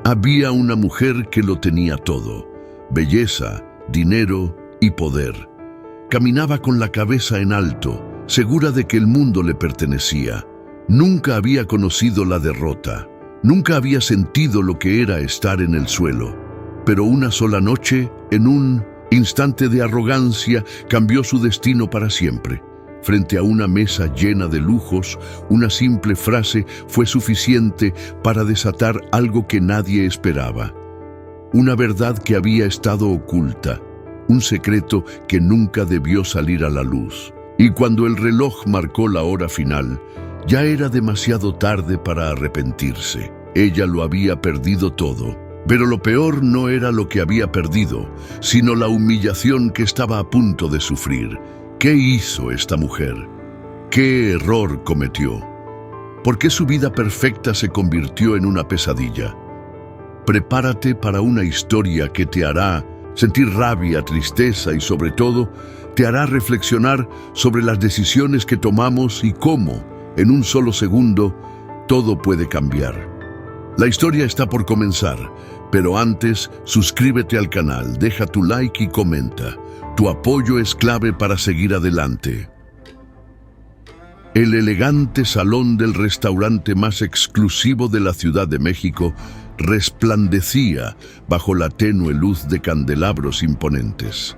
Había una mujer que lo tenía todo: belleza, dinero y poder. Caminaba con la cabeza en alto, segura de que el mundo le pertenecía. Nunca había conocido la derrota, nunca había sentido lo que era estar en el suelo. Pero una sola noche, en un instante de arrogancia, cambió su destino para siempre. Frente a una mesa llena de lujos, una simple frase fue suficiente para desatar algo que nadie esperaba. Una verdad que había estado oculta, un secreto que nunca debió salir a la luz. Y cuando el reloj marcó la hora final, ya era demasiado tarde para arrepentirse. Ella lo había perdido todo. Pero lo peor no era lo que había perdido, sino la humillación que estaba a punto de sufrir. ¿Qué hizo esta mujer? ¿Qué error cometió? ¿Por qué su vida perfecta se convirtió en una pesadilla? Prepárate para una historia que te hará sentir rabia, tristeza y sobre todo, te hará reflexionar sobre las decisiones que tomamos y cómo, en un solo segundo, todo puede cambiar. La historia está por comenzar, pero antes, suscríbete al canal, deja tu like y comenta. Tu apoyo es clave para seguir adelante. El elegante salón del restaurante más exclusivo de la Ciudad de México resplandecía bajo la tenue luz de candelabros imponentes.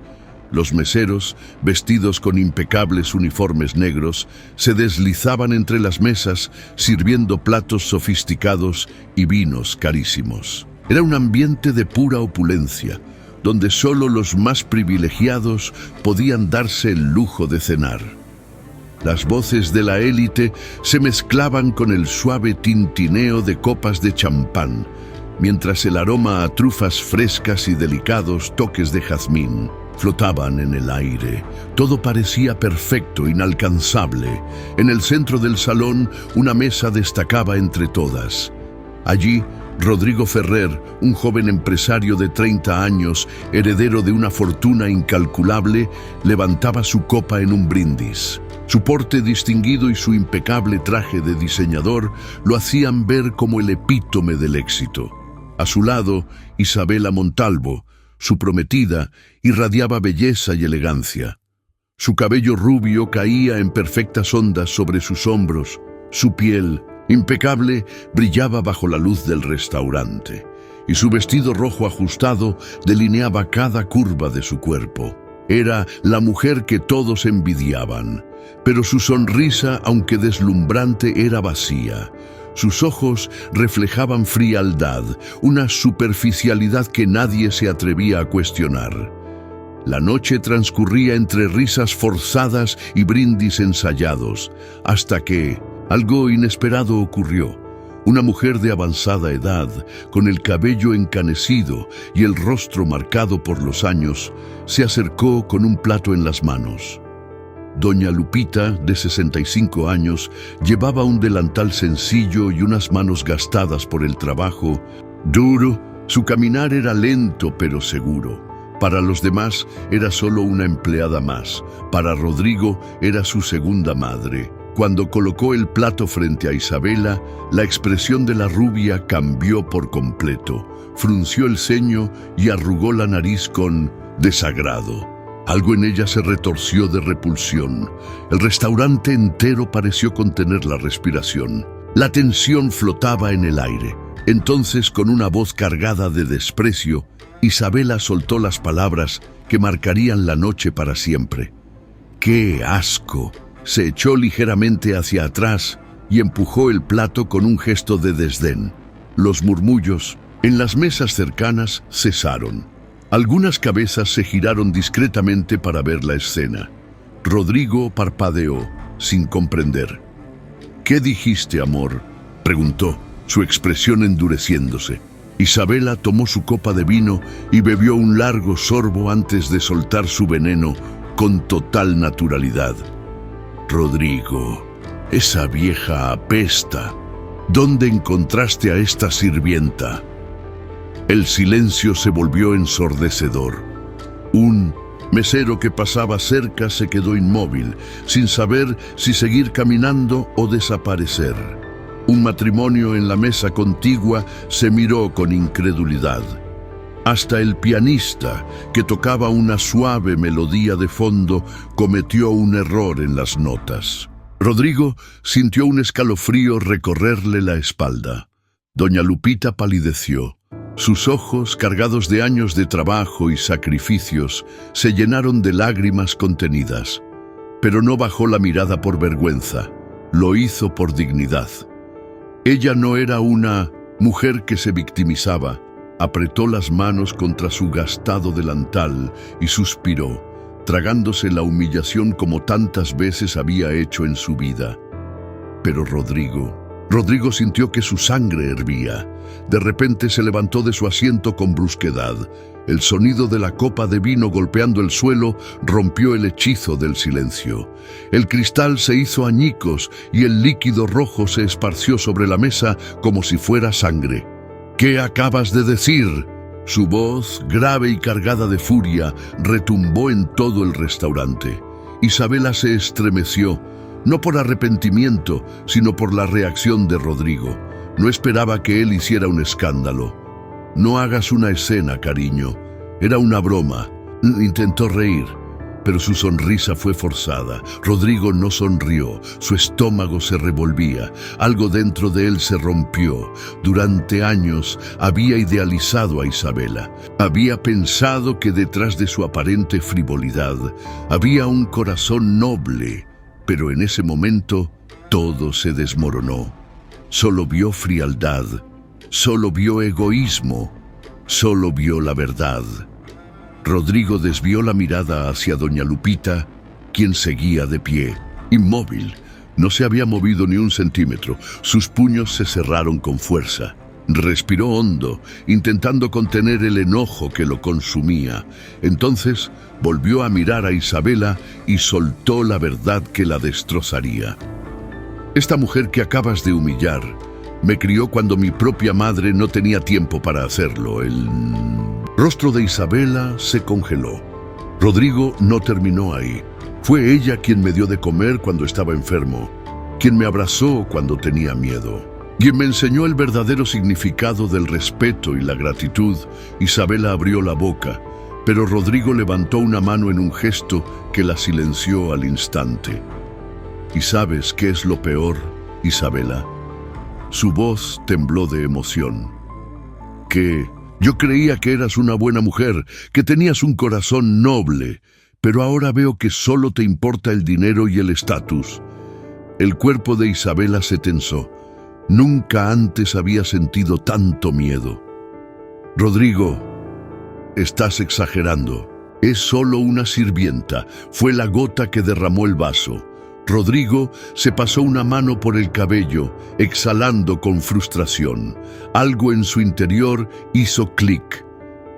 Los meseros, vestidos con impecables uniformes negros, se deslizaban entre las mesas sirviendo platos sofisticados y vinos carísimos. Era un ambiente de pura opulencia, donde solo los más privilegiados podían darse el lujo de cenar. Las voces de la élite se mezclaban con el suave tintineo de copas de champán, mientras el aroma a trufas frescas y delicados toques de jazmín flotaban en el aire. Todo parecía perfecto, inalcanzable. En el centro del salón, una mesa destacaba entre todas. Allí, Rodrigo Ferrer, un joven empresario de 30 años, heredero de una fortuna incalculable, levantaba su copa en un brindis. Su porte distinguido y su impecable traje de diseñador lo hacían ver como el epítome del éxito. A su lado, Isabela Montalvo, su prometida, irradiaba belleza y elegancia. Su cabello rubio caía en perfectas ondas sobre sus hombros. Su piel, impecable, brillaba bajo la luz del restaurante, y su vestido rojo ajustado delineaba cada curva de su cuerpo. Era la mujer que todos envidiaban, pero su sonrisa, aunque deslumbrante, era vacía. Sus ojos reflejaban frialdad, una superficialidad que nadie se atrevía a cuestionar. La noche transcurría entre risas forzadas y brindis ensayados, hasta que algo inesperado ocurrió. Una mujer de avanzada edad, con el cabello encanecido y el rostro marcado por los años, se acercó con un plato en las manos. Doña Lupita, de 65 años, llevaba un delantal sencillo y unas manos gastadas por el trabajo duro. Su caminar era lento pero seguro. Para los demás era solo una empleada más. Para Rodrigo era su segunda madre. Cuando colocó el plato frente a Isabela, la expresión de la rubia cambió por completo. Frunció el ceño y arrugó la nariz con desagrado. Algo en ella se retorció de repulsión. El restaurante entero pareció contener la respiración. La tensión flotaba en el aire. Entonces, con una voz cargada de desprecio, Isabela soltó las palabras que marcarían la noche para siempre. ¡Qué asco! Se echó ligeramente hacia atrás y empujó el plato con un gesto de desdén. Los murmullos en las mesas cercanas cesaron. Algunas cabezas se giraron discretamente para ver la escena. Rodrigo parpadeó, sin comprender. «¿Qué dijiste, amor?», preguntó, su expresión endureciéndose. Isabela tomó su copa de vino y bebió un largo sorbo antes de soltar su veneno con total naturalidad. «Rodrigo, esa vieja apesta. ¿Dónde encontraste a esta sirvienta?». El silencio se volvió ensordecedor. Un mesero que pasaba cerca se quedó inmóvil, sin saber si seguir caminando o desaparecer. Un matrimonio en la mesa contigua se miró con incredulidad. Hasta el pianista, que tocaba una suave melodía de fondo, cometió un error en las notas. Rodrigo sintió un escalofrío recorrerle la espalda. Doña Lupita palideció. Sus ojos, cargados de años de trabajo y sacrificios, se llenaron de lágrimas contenidas. Pero no bajó la mirada por vergüenza, lo hizo por dignidad. Ella no era una mujer que se victimizaba. Apretó las manos contra su gastado delantal y suspiró, tragándose la humillación como tantas veces había hecho en su vida. Pero Rodrigo sintió que su sangre hervía. De repente se levantó de su asiento con brusquedad. El sonido de la copa de vino golpeando el suelo rompió el hechizo del silencio. El cristal se hizo añicos y el líquido rojo se esparció sobre la mesa como si fuera sangre. «¿Qué acabas de decir?». Su voz, grave y cargada de furia, retumbó en todo el restaurante. Isabela se estremeció, no por arrepentimiento, sino por la reacción de Rodrigo. No esperaba que él hiciera un escándalo. «No hagas una escena, cariño. Era una broma». Intentó reír, pero su sonrisa fue forzada. Rodrigo no sonrió, su estómago se revolvía, algo dentro de él se rompió. Durante años había idealizado a Isabela, había pensado que detrás de su aparente frivolidad había un corazón noble, pero en ese momento todo se desmoronó. Solo vio frialdad, solo vio egoísmo, solo vio la verdad. Rodrigo desvió la mirada hacia doña Lupita, quien seguía de pie, inmóvil. No se había movido ni un centímetro. Sus puños se cerraron con fuerza. Respiró hondo, intentando contener el enojo que lo consumía. Entonces volvió a mirar a Isabela y soltó la verdad que la destrozaría. «Esta mujer que acabas de humillar me crió cuando mi propia madre no tenía tiempo para hacerlo». El rostro de Isabela se congeló. Rodrigo no terminó ahí. «Fue ella quien me dio de comer cuando estaba enfermo, quien me abrazó cuando tenía miedo, quien me enseñó el verdadero significado del respeto y la gratitud». Isabela abrió la boca, pero Rodrigo levantó una mano en un gesto que la silenció al instante. «¿Y sabes qué es lo peor, Isabela?». Su voz tembló de emoción. «Que yo creía que eras una buena mujer, que tenías un corazón noble, pero ahora veo que solo te importa el dinero y el estatus». El cuerpo de Isabela se tensó. Nunca antes había sentido tanto miedo. «Rodrigo, estás exagerando. Es solo una sirvienta». Fue la gota que derramó el vaso. Rodrigo se pasó una mano por el cabello, exhalando con frustración. Algo en su interior hizo clic.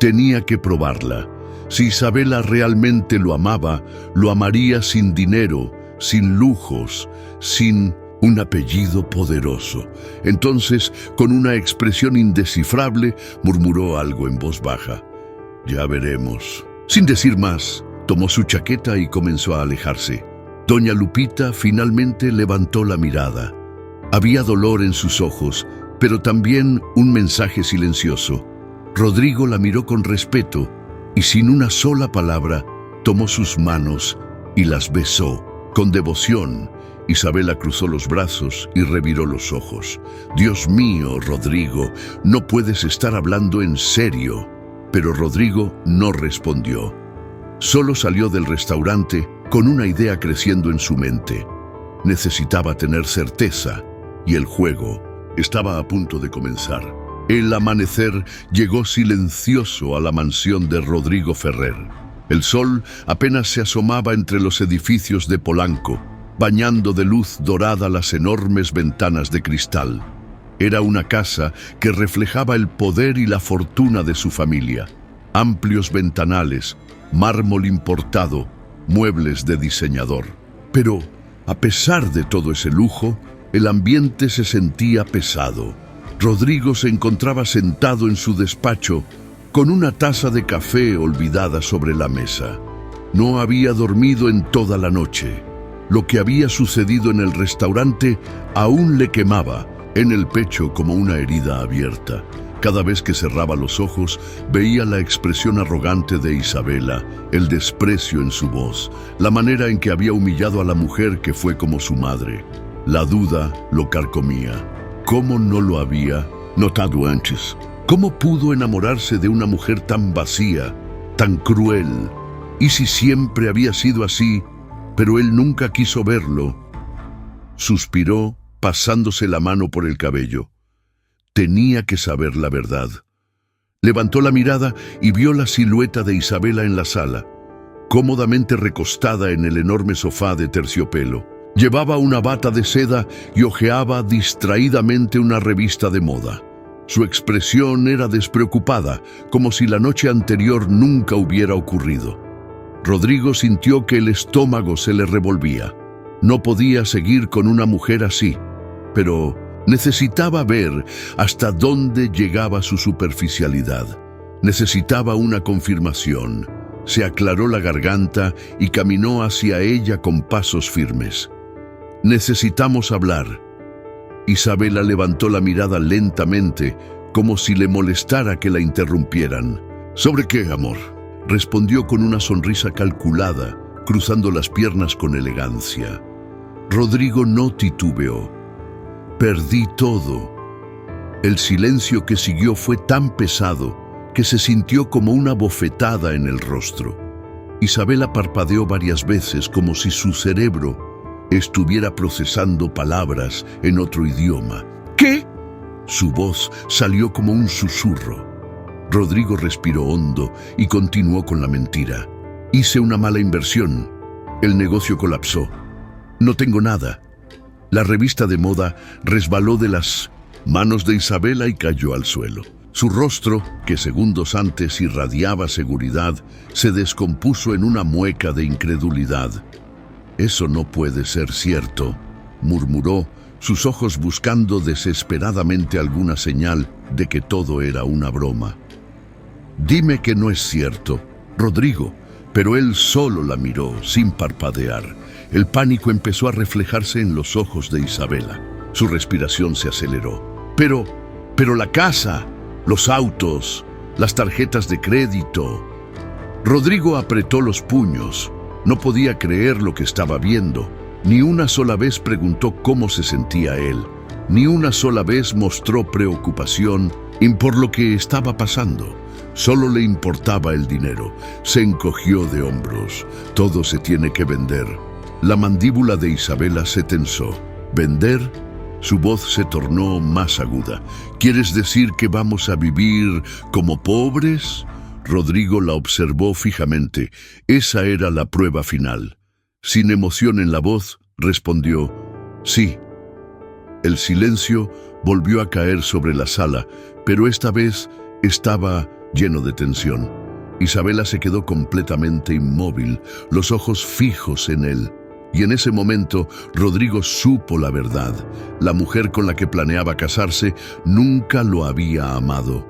Tenía que probarla. Si Isabela realmente lo amaba, lo amaría sin dinero, sin lujos, sin un apellido poderoso. Entonces, con una expresión indescifrable, murmuró algo en voz baja. «Ya veremos». Sin decir más, tomó su chaqueta y comenzó a alejarse. Doña Lupita finalmente levantó la mirada. Había dolor en sus ojos, pero también un mensaje silencioso. Rodrigo la miró con respeto y sin una sola palabra tomó sus manos y las besó. Con devoción, Isabela cruzó los brazos y reviró los ojos. «Dios mío, Rodrigo, no puedes estar hablando en serio». Pero Rodrigo no respondió. Solo salió del restaurante con una idea creciendo en su mente. Necesitaba tener certeza, y el juego estaba a punto de comenzar. El amanecer llegó silencioso a la mansión de Rodrigo Ferrer. El sol apenas se asomaba entre los edificios de Polanco, bañando de luz dorada las enormes ventanas de cristal. Era una casa que reflejaba el poder y la fortuna de su familia. Amplios ventanales, mármol importado, muebles de diseñador. Pero, a pesar de todo ese lujo, el ambiente se sentía pesado. Rodrigo se encontraba sentado en su despacho, con una taza de café olvidada sobre la mesa. No había dormido en toda la noche. Lo que había sucedido en el restaurante aún le quemaba, en el pecho como una herida abierta. Cada vez que cerraba los ojos, veía la expresión arrogante de Isabela, el desprecio en su voz, la manera en que había humillado a la mujer que fue como su madre. La duda lo carcomía. ¿Cómo no lo había notado antes? ¿Cómo pudo enamorarse de una mujer tan vacía, tan cruel? ¿Y si siempre había sido así, pero él nunca quiso verlo? Suspiró, pasándose la mano por el cabello. Tenía que saber la verdad. Levantó la mirada y vio la silueta de Isabela en la sala, cómodamente recostada en el enorme sofá de terciopelo. Llevaba una bata de seda y hojeaba distraídamente una revista de moda. Su expresión era despreocupada, como si la noche anterior nunca hubiera ocurrido. Rodrigo sintió que el estómago se le revolvía. No podía seguir con una mujer así, pero necesitaba ver hasta dónde llegaba su superficialidad. Necesitaba una confirmación. Se aclaró la garganta y caminó hacia ella con pasos firmes. «Necesitamos hablar». Isabela levantó la mirada lentamente, como si le molestara que la interrumpieran. «¿Sobre qué, amor?», respondió con una sonrisa calculada, cruzando las piernas con elegancia. Rodrigo no titubeó. «Perdí todo». El silencio que siguió fue tan pesado que se sintió como una bofetada en el rostro. Isabela parpadeó varias veces como si su cerebro estuviera procesando palabras en otro idioma. «¿Qué?». Su voz salió como un susurro. Rodrigo respiró hondo y continuó con la mentira. «Hice una mala inversión. El negocio colapsó. No tengo nada». La revista de moda resbaló de las manos de Isabela y cayó al suelo. Su rostro, que segundos antes irradiaba seguridad, se descompuso en una mueca de incredulidad. «Eso no puede ser cierto», murmuró, sus ojos buscando desesperadamente alguna señal de que todo era una broma. «Dime que no es cierto, Rodrigo». Pero él solo la miró, sin parpadear. El pánico empezó a reflejarse en los ojos de Isabela. Su respiración se aceleró. Pero la casa, los autos, las tarjetas de crédito». Rodrigo apretó los puños. No podía creer lo que estaba viendo. Ni una sola vez preguntó cómo se sentía él. Ni una sola vez mostró preocupación por lo que estaba pasando. Solo le importaba el dinero. Se encogió de hombros. «Todo se tiene que vender». La mandíbula de Isabela se tensó. «¿Vender?». Su voz se tornó más aguda. «¿Quieres decir que vamos a vivir como pobres?». Rodrigo la observó fijamente. Esa era la prueba final. Sin emoción en la voz, respondió: «Sí». El silencio volvió a caer sobre la sala, pero esta vez estaba lleno de tensión. Isabela se quedó completamente inmóvil, los ojos fijos en él. Y en ese momento, Rodrigo supo la verdad. La mujer con la que planeaba casarse nunca lo había amado.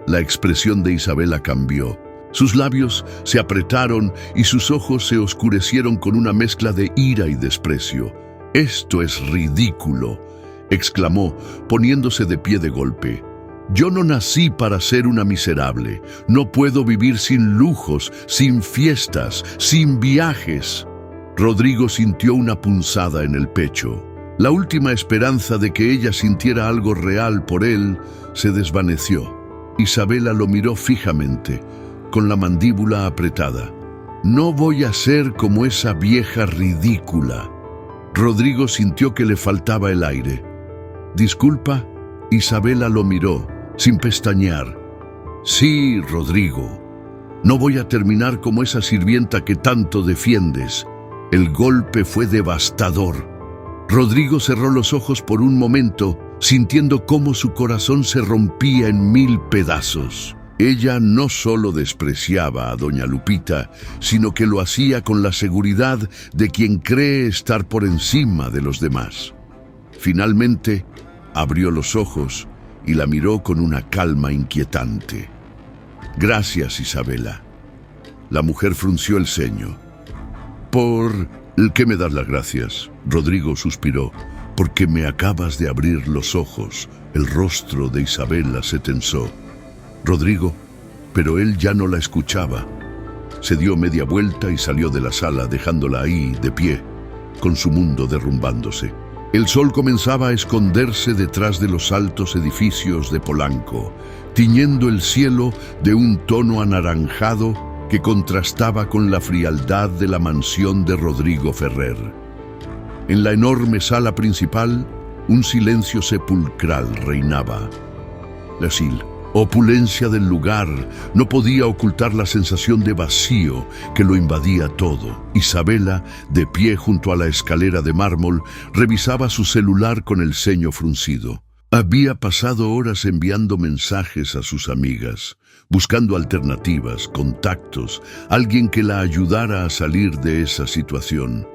La expresión de Isabela cambió. Sus labios se apretaron y sus ojos se oscurecieron con una mezcla de ira y desprecio. «Esto es ridículo», exclamó, poniéndose de pie de golpe. «Yo no nací para ser una miserable. No puedo vivir sin lujos, sin fiestas, sin viajes». Rodrigo sintió una punzada en el pecho. La última esperanza de que ella sintiera algo real por él se desvaneció. Isabela lo miró fijamente, con la mandíbula apretada. «No voy a ser como esa vieja ridícula». Rodrigo sintió que le faltaba el aire. «¿Disculpa?». Isabela lo miró, sin pestañear. «Sí, Rodrigo. No voy a terminar como esa sirvienta que tanto defiendes». El golpe fue devastador. Rodrigo cerró los ojos por un momento, sintiendo cómo su corazón se rompía en 1000 pedazos. Ella no solo despreciaba a doña Lupita, sino que lo hacía con la seguridad de quien cree estar por encima de los demás. Finalmente, abrió los ojos y la miró con una calma inquietante. «Gracias, Isabela». La mujer frunció el ceño. «¿Por qué me das las gracias?». Rodrigo suspiró. porque me acabas de abrir los ojos. El rostro de Isabela se tensó. Rodrigo, pero él ya no la escuchaba. Se dio media vuelta y salió de la sala, dejándola ahí, de pie, con su mundo derrumbándose. El sol comenzaba a esconderse detrás de los altos edificios de Polanco, tiñendo el cielo de un tono anaranjado que contrastaba con la frialdad de la mansión de Rodrigo Ferrer. En la enorme sala principal, un silencio sepulcral reinaba. La opulencia del lugar no podía ocultar la sensación de vacío que lo invadía todo. Isabela, de pie junto a la escalera de mármol, revisaba su celular con el ceño fruncido. Había pasado horas enviando mensajes a sus amigas, buscando alternativas, contactos, alguien que la ayudara a salir de esa situación.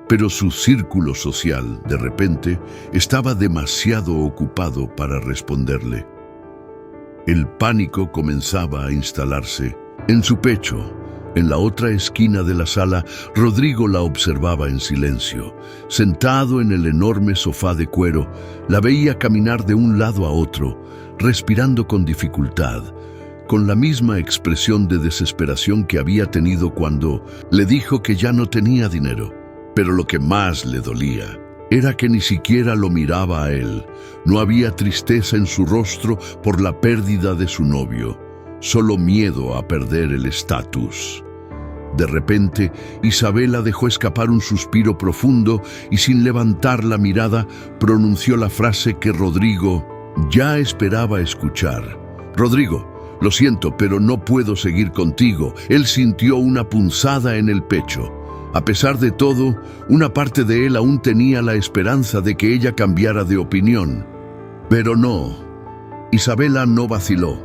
Pero su círculo social, de repente, estaba demasiado ocupado para responderle. El pánico comenzaba a instalarse. En su pecho, en la otra esquina de la sala, Rodrigo la observaba en silencio. Sentado en el enorme sofá de cuero, la veía caminar de un lado a otro, respirando con dificultad, con la misma expresión de desesperación que había tenido cuando le dijo que ya no tenía dinero. Pero lo que más le dolía era que ni siquiera lo miraba a él. No había tristeza en su rostro por la pérdida de su novio, solo miedo a perder el estatus. De repente, Isabela dejó escapar un suspiro profundo y sin levantar la mirada pronunció la frase que Rodrigo ya esperaba escuchar. «Rodrigo, lo siento, pero no puedo seguir contigo». Él sintió una punzada en el pecho. A pesar de todo, una parte de él aún tenía la esperanza de que ella cambiara de opinión. Pero no. Isabela no vaciló.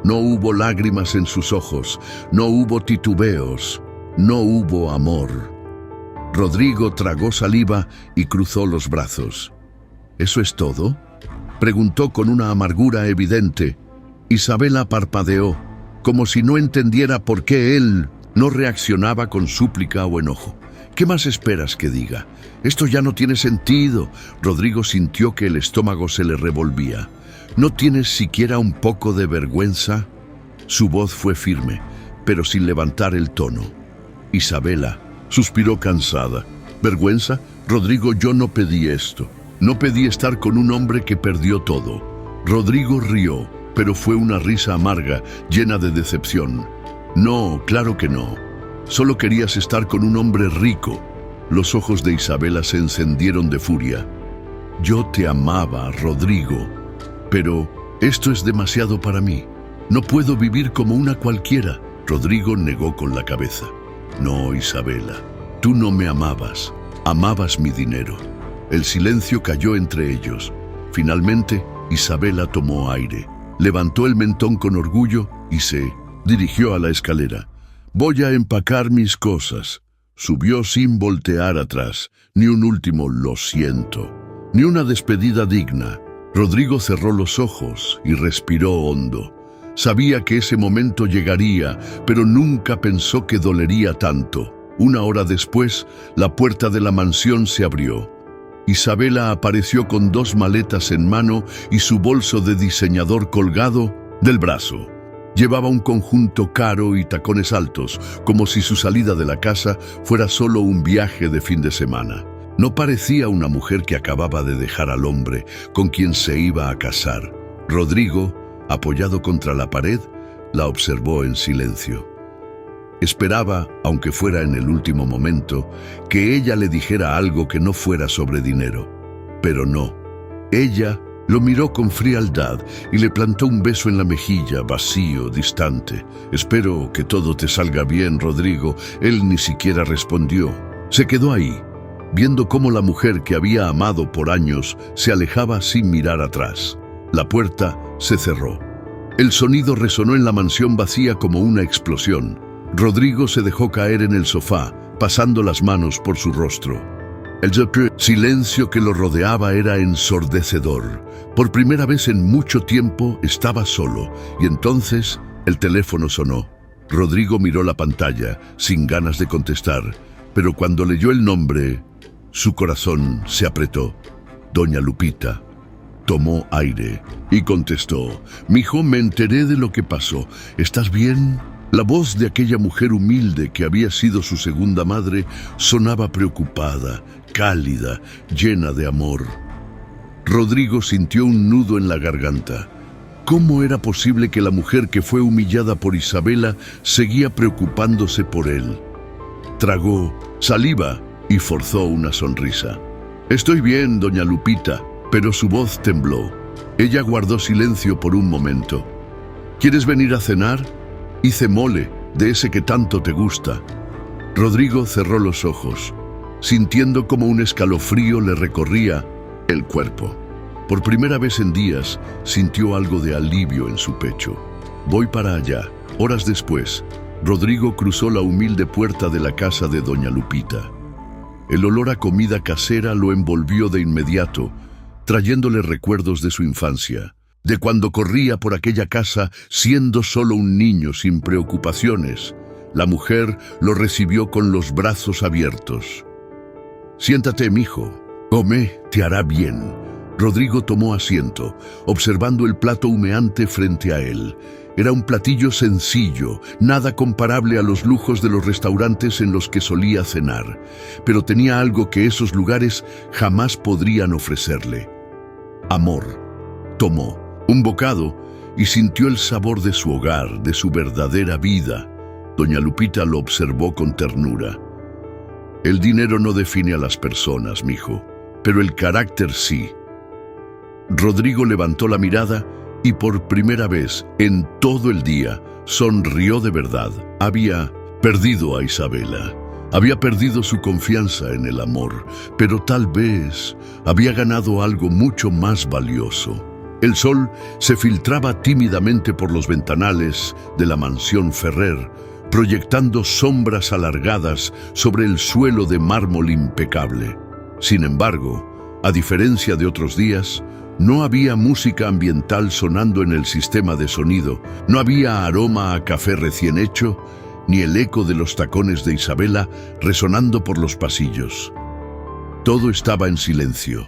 No hubo lágrimas en sus ojos, no hubo titubeos, no hubo amor. Rodrigo tragó saliva y cruzó los brazos. ¿Eso es todo?, preguntó con una amargura evidente. Isabela parpadeó, como si no entendiera por qué él no reaccionaba con súplica o enojo. «¿Qué más esperas que diga? Esto ya no tiene sentido». Rodrigo sintió que el estómago se le revolvía. «¿No tienes siquiera un poco de vergüenza?». Su voz fue firme, pero sin levantar el tono. Isabela suspiró cansada. «¿Vergüenza? Rodrigo, yo no pedí esto. No pedí estar con un hombre que perdió todo». Rodrigo rió, pero fue una risa amarga, llena de decepción. «No, claro que no. Solo querías estar con un hombre rico». Los ojos de Isabela se encendieron de furia. «Yo te amaba, Rodrigo, pero esto es demasiado para mí. No puedo vivir como una cualquiera». Rodrigo negó con la cabeza. «No, Isabela, tú no me amabas. Amabas mi dinero». El silencio cayó entre ellos. Finalmente, Isabela tomó aire, levantó el mentón con orgullo y se dirigió a la escalera. «Voy a empacar mis cosas». Subió sin voltear atrás, ni un último «lo siento», ni una despedida digna. Rodrigo cerró los ojos y respiró hondo. Sabía que ese momento llegaría, pero nunca pensó que dolería tanto. Una hora después, la puerta de la mansión se abrió. Isabela apareció con 2 maletas en mano y su bolso de diseñador colgado del brazo. Llevaba un conjunto caro y tacones altos, como si su salida de la casa fuera solo un viaje de fin de semana. No parecía una mujer que acababa de dejar al hombre con quien se iba a casar. Rodrigo, apoyado contra la pared, la observó en silencio. Esperaba, aunque fuera en el último momento, que ella le dijera algo que no fuera sobre dinero. Pero no. Ella lo miró con frialdad y le plantó un beso en la mejilla, vacío, distante. «Espero que todo te salga bien, Rodrigo». Él ni siquiera respondió. Se quedó ahí, viendo cómo la mujer que había amado por años se alejaba sin mirar atrás. La puerta se cerró. El sonido resonó en la mansión vacía como una explosión. Rodrigo se dejó caer en el sofá, pasando las manos por su rostro. El silencio que lo rodeaba era ensordecedor. Por primera vez en mucho tiempo estaba solo, y entonces el teléfono sonó. Rodrigo miró la pantalla, sin ganas de contestar, pero cuando leyó el nombre, su corazón se apretó. Doña Lupita tomó aire y contestó: «Mijo, me enteré de lo que pasó. ¿Estás bien?». La voz de aquella mujer humilde que había sido su segunda madre sonaba preocupada, cálida, llena de amor. Rodrigo sintió un nudo en la garganta. ¿Cómo era posible que la mujer que fue humillada por Isabela seguía preocupándose por él? Tragó saliva y forzó una sonrisa. «Estoy bien, doña Lupita», pero su voz tembló. Ella guardó silencio por un momento. «¿Quieres venir a cenar? Hice mole, de ese que tanto te gusta». Rodrigo cerró los ojos, sintiendo como un escalofrío le recorría el cuerpo. Por primera vez en días, sintió algo de alivio en su pecho. «Voy para allá». Horas después, Rodrigo cruzó la humilde puerta de la casa de doña Lupita. El olor a comida casera lo envolvió de inmediato, trayéndole recuerdos de su infancia, de cuando corría por aquella casa siendo solo un niño sin preocupaciones. La mujer lo recibió con los brazos abiertos. «Siéntate, mijo. Come, te hará bien». Rodrigo tomó asiento, observando el plato humeante frente a él. Era un platillo sencillo, nada comparable a los lujos de los restaurantes en los que solía cenar, pero tenía algo que esos lugares jamás podrían ofrecerle: amor. Tomó un bocado y sintió el sabor de su hogar, de su verdadera vida. Doña Lupita lo observó con ternura. «El dinero no define a las personas, mijo, pero el carácter sí». Rodrigo levantó la mirada y por primera vez en todo el día sonrió de verdad. Había perdido a Isabela, había perdido su confianza en el amor, pero tal vez había ganado algo mucho más valioso. El sol se filtraba tímidamente por los ventanales de la mansión Ferrer, proyectando sombras alargadas sobre el suelo de mármol impecable. Sin embargo, a diferencia de otros días, no había música ambiental sonando en el sistema de sonido, no había aroma a café recién hecho, ni el eco de los tacones de Isabela resonando por los pasillos. Todo estaba en silencio.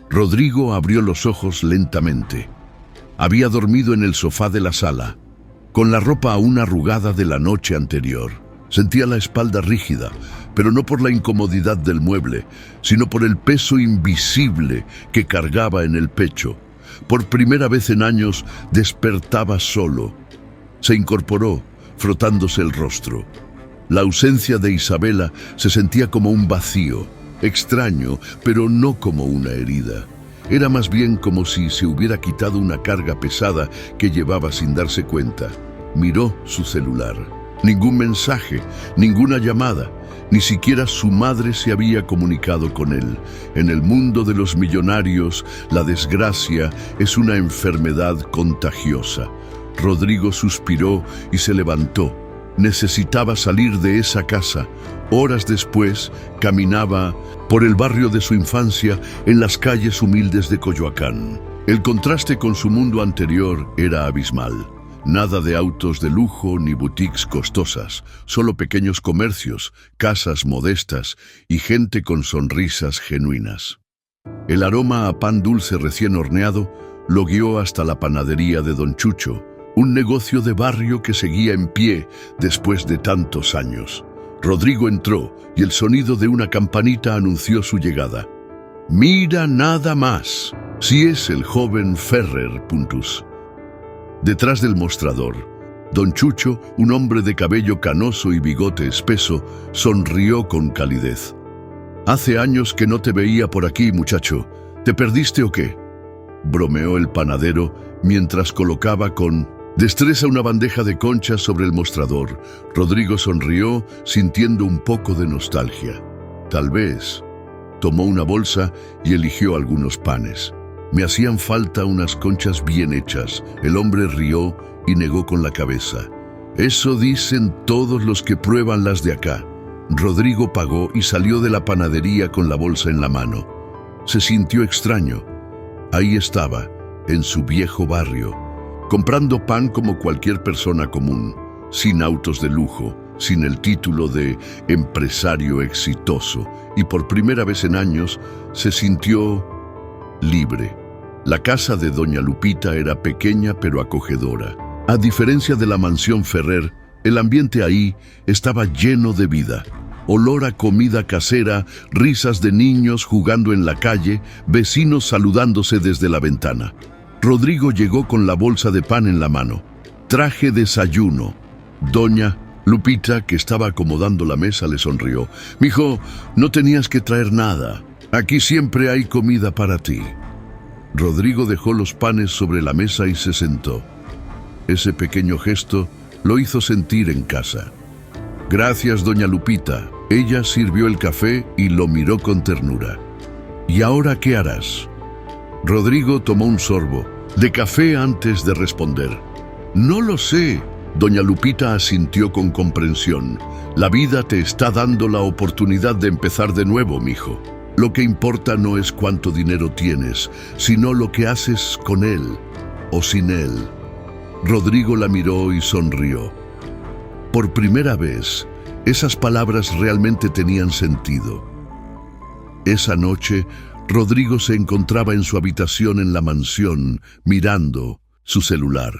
Rodrigo abrió los ojos lentamente. Había dormido en el sofá de la sala, con la ropa aún arrugada de la noche anterior. Sentía la espalda rígida, pero no por la incomodidad del mueble, sino por el peso invisible que cargaba en el pecho. Por primera vez en años despertaba solo. Se incorporó, frotándose el rostro. La ausencia de Isabela se sentía como un vacío, extraño, pero no como una herida. Era más bien como si se hubiera quitado una carga pesada que llevaba sin darse cuenta. Miró su celular. Ningún mensaje, ninguna llamada, ni siquiera su madre se había comunicado con él. En el mundo de los millonarios, la desgracia es una enfermedad contagiosa. Rodrigo suspiró y se levantó. Necesitaba salir de esa casa. Horas después, caminaba por el barrio de su infancia en las calles humildes de Coyoacán. El contraste con su mundo anterior era abismal. Nada de autos de lujo ni boutiques costosas, solo pequeños comercios, casas modestas y gente con sonrisas genuinas. El aroma a pan dulce recién horneado lo guió hasta la panadería de Don Chucho, un negocio de barrio que seguía en pie después de tantos años. Rodrigo entró y el sonido de una campanita anunció su llegada. «Mira nada más, si es el joven Ferrer, puntus». Detrás del mostrador, Don Chucho, un hombre de cabello canoso y bigote espeso, sonrió con calidez. «Hace años que no te veía por aquí, muchacho. ¿Te perdiste o qué?», bromeó el panadero mientras colocaba con destreza una bandeja de conchas sobre el mostrador. Rodrigo sonrió, sintiendo un poco de nostalgia. Tal vez. Tomó una bolsa y eligió algunos panes. «Me hacían falta unas conchas bien hechas». El hombre rió y negó con la cabeza. «Eso dicen todos los que prueban las de acá». Rodrigo pagó y salió de la panadería con la bolsa en la mano. Se sintió extraño. Ahí estaba, en su viejo barrio, comprando pan como cualquier persona común, sin autos de lujo, sin el título de empresario exitoso, y por primera vez en años se sintió libre. La casa de doña Lupita era pequeña pero acogedora. A diferencia de la mansión Ferrer, el ambiente ahí estaba lleno de vida. Olor a comida casera, risas de niños jugando en la calle, vecinos saludándose desde la ventana. Rodrigo llegó con la bolsa de pan en la mano. Traje desayuno. Doña Lupita, que estaba acomodando la mesa, le sonrió. «Mijo, no tenías que traer nada. Aquí siempre hay comida para ti». Rodrigo dejó los panes sobre la mesa y se sentó. Ese pequeño gesto lo hizo sentir en casa. «Gracias, doña Lupita». Ella sirvió el café y lo miró con ternura. «¿Y ahora qué harás?». Rodrigo tomó un sorbo de café antes de responder. «No lo sé». Doña Lupita asintió con comprensión. «La vida te está dando la oportunidad de empezar de nuevo, mijo. Lo que importa no es cuánto dinero tienes, sino lo que haces con él o sin él». Rodrigo la miró y sonrió. Por primera vez, esas palabras realmente tenían sentido. Esa noche, Rodrigo se encontraba en su habitación en la mansión, mirando su celular.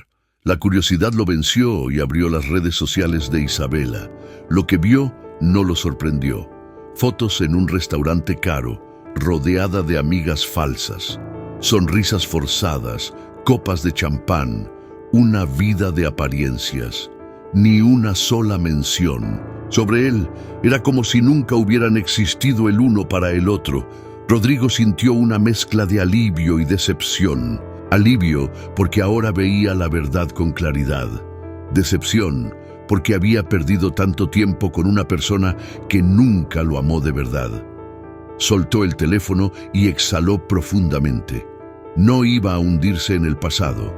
La curiosidad lo venció y abrió las redes sociales de Isabela. Lo que vio no lo sorprendió. Fotos en un restaurante caro, rodeada de amigas falsas, sonrisas forzadas, copas de champán, una vida de apariencias. Ni una sola mención sobre él. Era como si nunca hubieran existido el uno para el otro. Rodrigo sintió una mezcla de alivio y decepción. Alivio porque ahora veía la verdad con claridad. Decepción porque había perdido tanto tiempo con una persona que nunca lo amó de verdad. Soltó el teléfono y exhaló profundamente. No iba a hundirse en el pasado.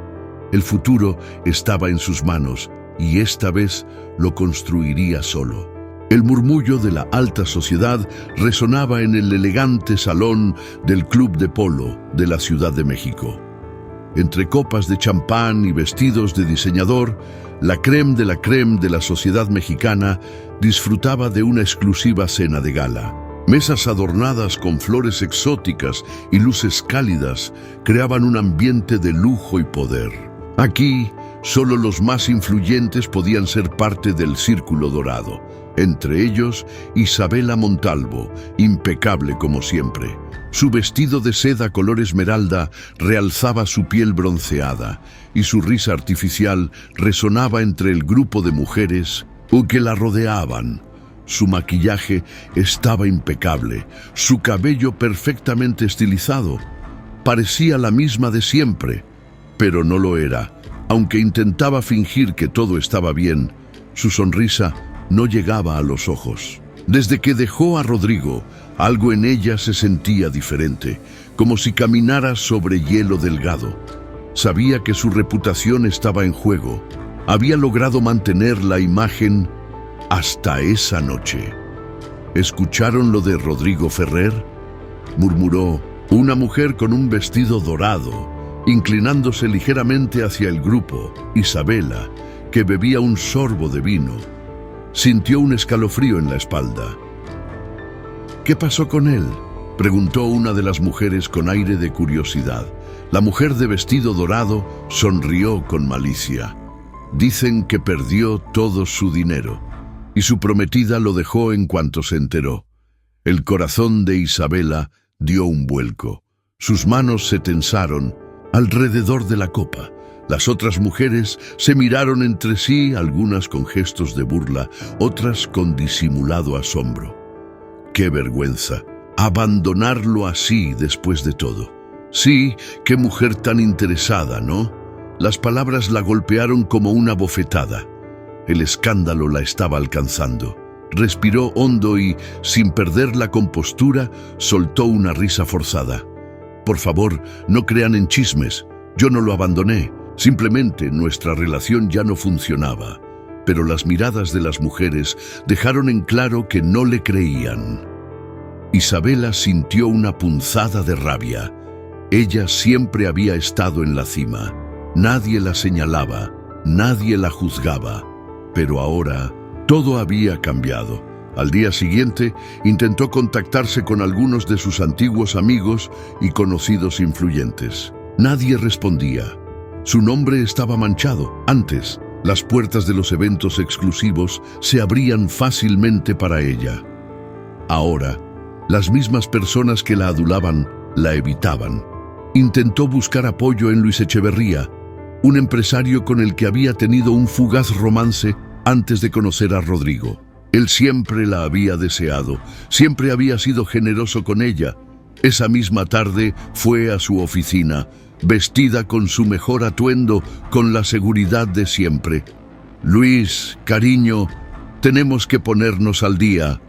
El futuro estaba en sus manos y esta vez lo construiría solo. El murmullo de la alta sociedad resonaba en el elegante salón del Club de Polo de la Ciudad de México. Entre copas de champán y vestidos de diseñador, la crème de la sociedad mexicana disfrutaba de una exclusiva cena de gala. Mesas adornadas con flores exóticas y luces cálidas creaban un ambiente de lujo y poder. Aquí, solo los más influyentes podían ser parte del círculo dorado. Entre ellos, Isabela Montalvo, impecable como siempre. Su vestido de seda color esmeralda realzaba su piel bronceada y su risa artificial resonaba entre el grupo de mujeres que la rodeaban. Su maquillaje estaba impecable, su cabello perfectamente estilizado. Parecía la misma de siempre, pero no lo era. Aunque intentaba fingir que todo estaba bien, su sonrisa no llegaba a los ojos. Desde que dejó a Rodrigo, algo en ella se sentía diferente, como si caminara sobre hielo delgado. Sabía que su reputación estaba en juego. Había logrado mantener la imagen hasta esa noche. ¿Escucharon lo de Rodrigo Ferrer?, murmuró una mujer con un vestido dorado, inclinándose ligeramente hacia el grupo. Isabela, que bebía un sorbo de vino, sintió un escalofrío en la espalda. «¿Qué pasó con él?», preguntó una de las mujeres con aire de curiosidad. La mujer de vestido dorado sonrió con malicia. «Dicen que perdió todo su dinero y su prometida lo dejó en cuanto se enteró». El corazón de Isabela dio un vuelco. Sus manos se tensaron alrededor de la copa. Las otras mujeres se miraron entre sí, algunas con gestos de burla, otras con disimulado asombro. ¡Qué vergüenza! Abandonarlo así después de todo. Sí, qué mujer tan interesada, ¿no? Las palabras la golpearon como una bofetada. El escándalo la estaba alcanzando. Respiró hondo y, sin perder la compostura, soltó una risa forzada. «Por favor, no crean en chismes. Yo no lo abandoné. Simplemente nuestra relación ya no funcionaba». Pero las miradas de las mujeres dejaron en claro que no le creían. Isabela sintió una punzada de rabia. Ella siempre había estado en la cima. Nadie la señalaba, nadie la juzgaba. Pero ahora todo había cambiado. Al día siguiente, intentó contactarse con algunos de sus antiguos amigos y conocidos influyentes. Nadie respondía. Su nombre estaba manchado. Antes, las puertas de los eventos exclusivos se abrían fácilmente para ella. Ahora, las mismas personas que la adulaban la evitaban. Intentó buscar apoyo en Luis Echeverría, un empresario con el que había tenido un fugaz romance antes de conocer a Rodrigo. Él siempre la había deseado, siempre había sido generoso con ella. Esa misma tarde fue a su oficina, vestida con su mejor atuendo, con la seguridad de siempre. «Luis, cariño, tenemos que ponernos al día»,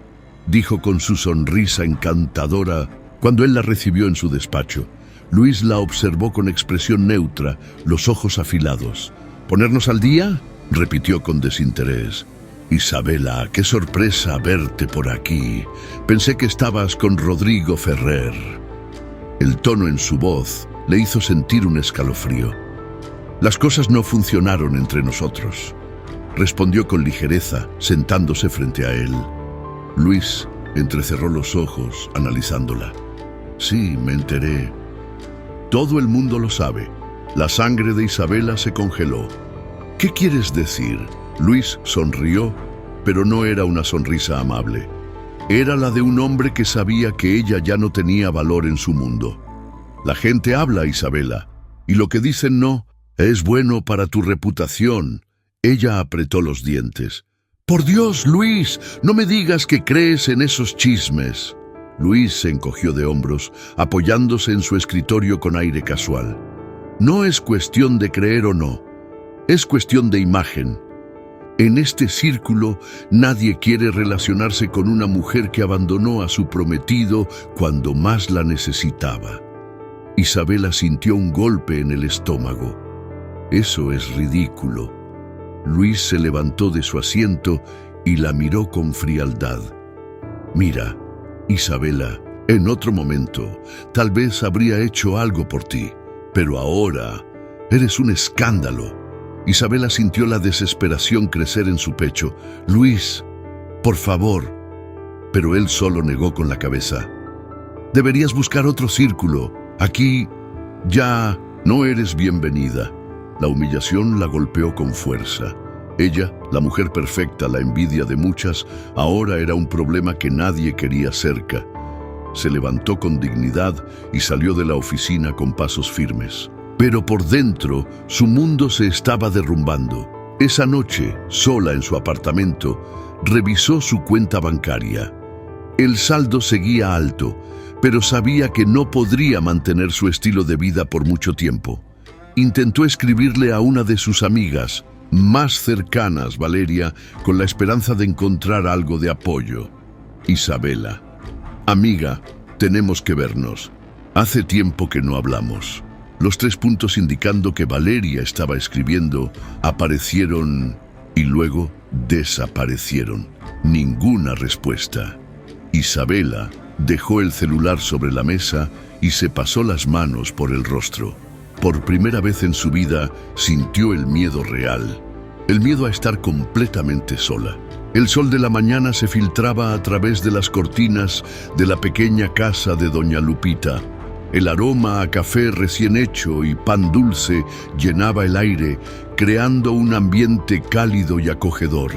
dijo con su sonrisa encantadora cuando él la recibió en su despacho. Luis la observó con expresión neutra, los ojos afilados. «¿Ponernos al día?», repitió con desinterés. «Isabela, qué sorpresa verte por aquí. Pensé que estabas con Rodrigo Ferrer». El tono en su voz le hizo sentir un escalofrío. «Las cosas no funcionaron entre nosotros», respondió con ligereza, sentándose frente a él. Luis entrecerró los ojos, analizándola. «Sí, me enteré. Todo el mundo lo sabe. La sangre de Isabela se congeló». «¿Qué quieres decir?». Luis sonrió, pero no era una sonrisa amable. Era la de un hombre que sabía que ella ya no tenía valor en su mundo. «La gente habla, Isabela, y lo que dicen no es bueno para tu reputación». Ella apretó los dientes. «Por Dios, Luis, no me digas que crees en esos chismes». Luis se encogió de hombros, apoyándose en su escritorio con aire casual. «No es cuestión de creer o no, es cuestión de imagen. En este círculo nadie quiere relacionarse con una mujer que abandonó a su prometido cuando más la necesitaba». Isabela sintió un golpe en el estómago. «Eso es ridículo». Luis se levantó de su asiento y la miró con frialdad. «Mira, Isabela, en otro momento tal vez habría hecho algo por ti, pero ahora eres un escándalo». Isabela sintió la desesperación crecer en su pecho. «Luis, por favor». Pero él solo negó con la cabeza. «Deberías buscar otro círculo. Aquí ya no eres bienvenida». La humillación la golpeó con fuerza. Ella, la mujer perfecta, la envidia de muchas, ahora era un problema que nadie quería cerca. Se levantó con dignidad y salió de la oficina con pasos firmes. Pero por dentro, su mundo se estaba derrumbando. Esa noche, sola en su apartamento, revisó su cuenta bancaria. El saldo seguía alto, pero sabía que no podría mantener su estilo de vida por mucho tiempo. Intentó escribirle a una de sus amigas más cercanas, Valeria, con la esperanza de encontrar algo de apoyo. «Isabela, amiga, tenemos que vernos. Hace tiempo que no hablamos». Los 3 puntos indicando que Valeria estaba escribiendo aparecieron y luego desaparecieron. Ninguna respuesta. Isabela dejó el celular sobre la mesa y se pasó las manos por el rostro. Por primera vez en su vida sintió el miedo real, el miedo a estar completamente sola. El sol de la mañana se filtraba a través de las cortinas de la pequeña casa de doña Lupita. El aroma a café recién hecho y pan dulce llenaba el aire, creando un ambiente cálido y acogedor.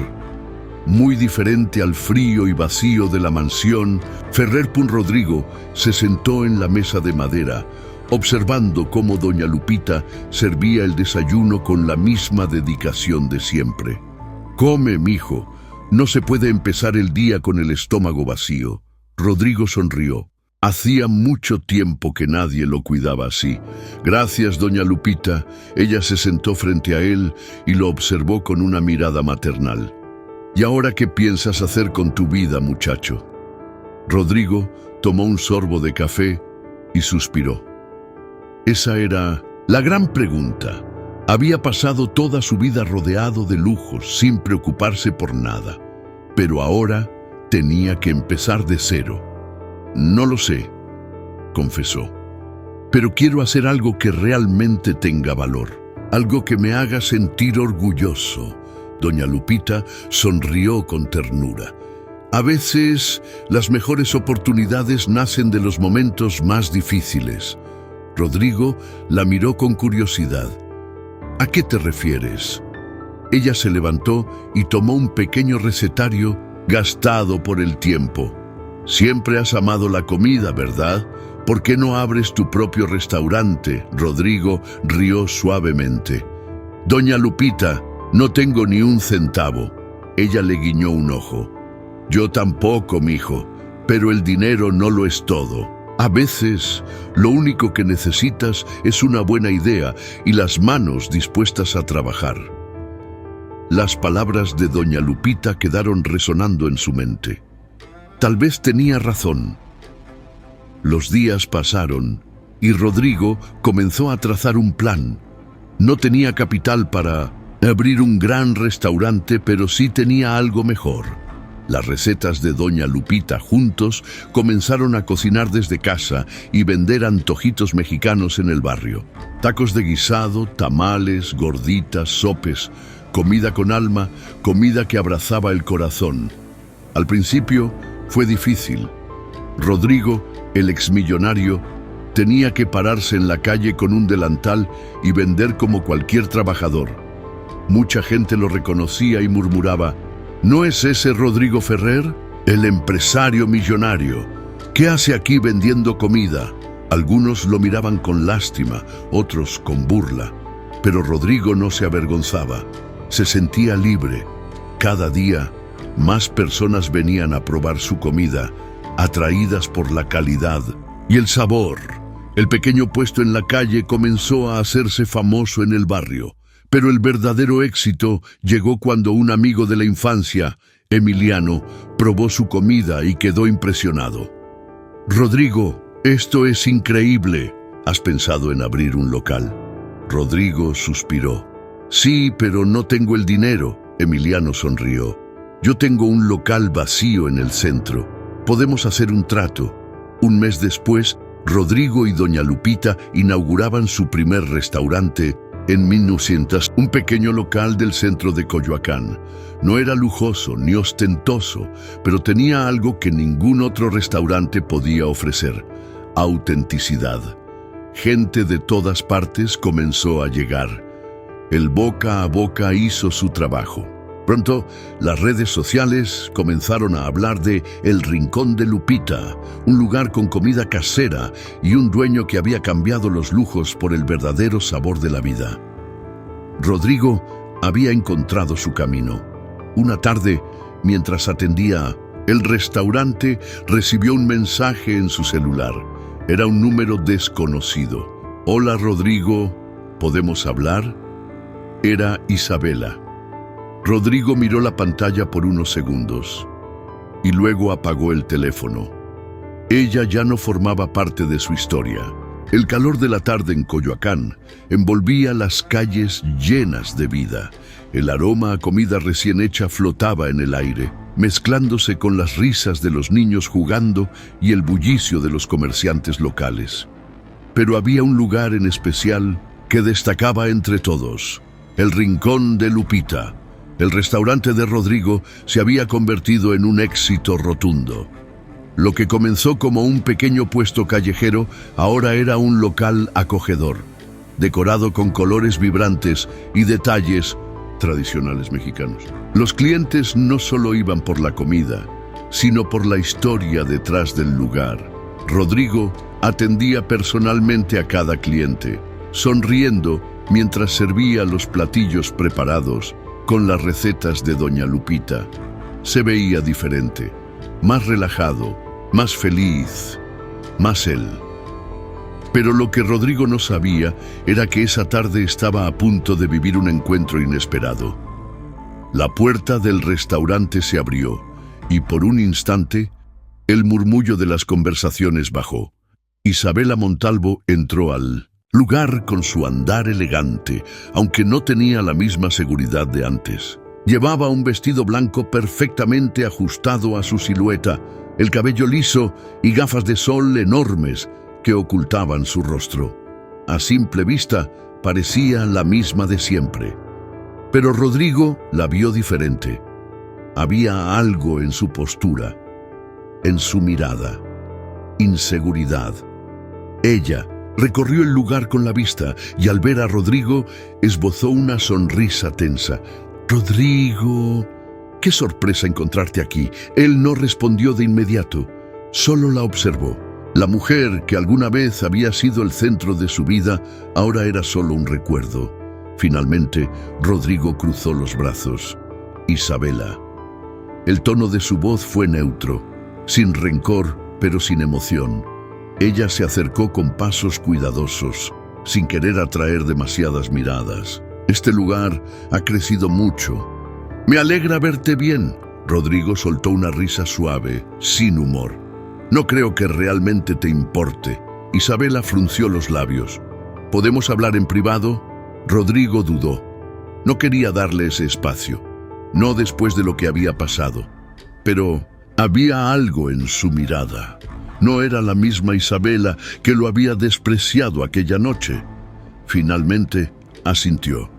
Muy diferente al frío y vacío de la mansión, Ferrer Puigrodrigo se sentó en la mesa de madera, observando cómo doña Lupita servía el desayuno con la misma dedicación de siempre. «Come, mijo, no se puede empezar el día con el estómago vacío». Rodrigo sonrió. Hacía mucho tiempo que nadie lo cuidaba así. «Gracias, doña Lupita». Ella se sentó frente a él y lo observó con una mirada maternal. «¿Y ahora qué piensas hacer con tu vida, muchacho?». Rodrigo tomó un sorbo de café y suspiró. Esa era la gran pregunta. Había pasado toda su vida rodeado de lujos, sin preocuparse por nada. Pero ahora tenía que empezar de cero. «No lo sé», confesó, «pero quiero hacer algo que realmente tenga valor, algo que me haga sentir orgulloso». Doña Lupita sonrió con ternura. A veces, las mejores oportunidades nacen de los momentos más difíciles. Rodrigo la miró con curiosidad. ¿A qué te refieres? Ella se levantó y tomó un pequeño recetario gastado por el tiempo. Siempre has amado la comida, ¿verdad? ¿Por qué no abres tu propio restaurante? Rodrigo rió suavemente. Doña Lupita, no tengo ni un centavo. Ella le guiñó un ojo. Yo tampoco, mijo, pero el dinero no lo es todo. A veces, lo único que necesitas es una buena idea y las manos dispuestas a trabajar. Las palabras de doña Lupita quedaron resonando en su mente. Tal vez tenía razón. Los días pasaron y Rodrigo comenzó a trazar un plan. No tenía capital para abrir un gran restaurante, pero sí tenía algo mejor. Las recetas de doña Lupita juntos comenzaron a cocinar desde casa y vender antojitos mexicanos en el barrio. Tacos de guisado, tamales, gorditas, sopes, comida con alma, comida que abrazaba el corazón. Al principio fue difícil. Rodrigo, el exmillonario, tenía que pararse en la calle con un delantal y vender como cualquier trabajador. Mucha gente lo reconocía y murmuraba: ¿no es ese Rodrigo Ferrer, el empresario millonario? ¿Qué hace aquí vendiendo comida? Algunos lo miraban con lástima, otros con burla. Pero Rodrigo no se avergonzaba. Se sentía libre. Cada día, más personas venían a probar su comida, atraídas por la calidad y el sabor. El pequeño puesto en la calle comenzó a hacerse famoso en el barrio. Pero el verdadero éxito llegó cuando un amigo de la infancia, Emiliano, probó su comida y quedó impresionado. Rodrigo, esto es increíble. ¿Has pensado en abrir un local? Rodrigo suspiró. Sí, pero no tengo el dinero. Emiliano sonrió. Yo tengo un local vacío en el centro. Podemos hacer un trato. Un mes después, Rodrigo y doña Lupita inauguraban su primer restaurante en 1900, un pequeño local del centro de Coyoacán. No era lujoso ni ostentoso, pero tenía algo que ningún otro restaurante podía ofrecer: autenticidad. Gente de todas partes comenzó a llegar. El boca a boca hizo su trabajo. Pronto, las redes sociales comenzaron a hablar de El Rincón de Lupita, un lugar con comida casera y un dueño que había cambiado los lujos por el verdadero sabor de la vida. Rodrigo había encontrado su camino. Una tarde, mientras atendía el restaurante, recibió un mensaje en su celular. Era un número desconocido. Hola, Rodrigo, ¿podemos hablar? Era Isabela. Rodrigo miró la pantalla por unos segundos y luego apagó el teléfono. Ella ya no formaba parte de su historia. El calor de la tarde en Coyoacán envolvía las calles llenas de vida. El aroma a comida recién hecha flotaba en el aire, mezclándose con las risas de los niños jugando y el bullicio de los comerciantes locales. Pero había un lugar en especial que destacaba entre todos: El Rincón de Lupita. El restaurante de Rodrigo se había convertido en un éxito rotundo. Lo que comenzó como un pequeño puesto callejero ahora era un local acogedor, decorado con colores vibrantes y detalles tradicionales mexicanos. Los clientes no solo iban por la comida, sino por la historia detrás del lugar. Rodrigo atendía personalmente a cada cliente, sonriendo mientras servía los platillos preparados con las recetas de doña Lupita. Se veía diferente, más relajado, más feliz, más él. Pero lo que Rodrigo no sabía era que esa tarde estaba a punto de vivir un encuentro inesperado. La puerta del restaurante se abrió y por un instante el murmullo de las conversaciones bajó. Isabela Montalvo entró al lugar con su andar elegante, aunque no tenía la misma seguridad de antes. Llevaba un vestido blanco perfectamente ajustado a su silueta, el cabello liso y gafas de sol enormes que ocultaban su rostro. A simple vista, parecía la misma de siempre. Pero Rodrigo la vio diferente. Había algo en su postura, en su mirada, inseguridad. Ella recorrió el lugar con la vista y al ver a Rodrigo esbozó una sonrisa tensa. «Rodrigo, qué sorpresa encontrarte aquí». Él no respondió de inmediato, solo la observó. La mujer que alguna vez había sido el centro de su vida, ahora era solo un recuerdo. Finalmente, Rodrigo cruzó los brazos. «Isabela». El tono de su voz fue neutro, sin rencor, pero sin emoción. Ella se acercó con pasos cuidadosos, sin querer atraer demasiadas miradas. «Este lugar ha crecido mucho. Me alegra verte bien». Rodrigo soltó una risa suave, sin humor. «No creo que realmente te importe». Isabela frunció los labios. «¿Podemos hablar en privado?» Rodrigo dudó. No quería darle ese espacio, no después de lo que había pasado. Pero había algo en su mirada. No era la misma Isabela que lo había despreciado aquella noche. Finalmente, asintió.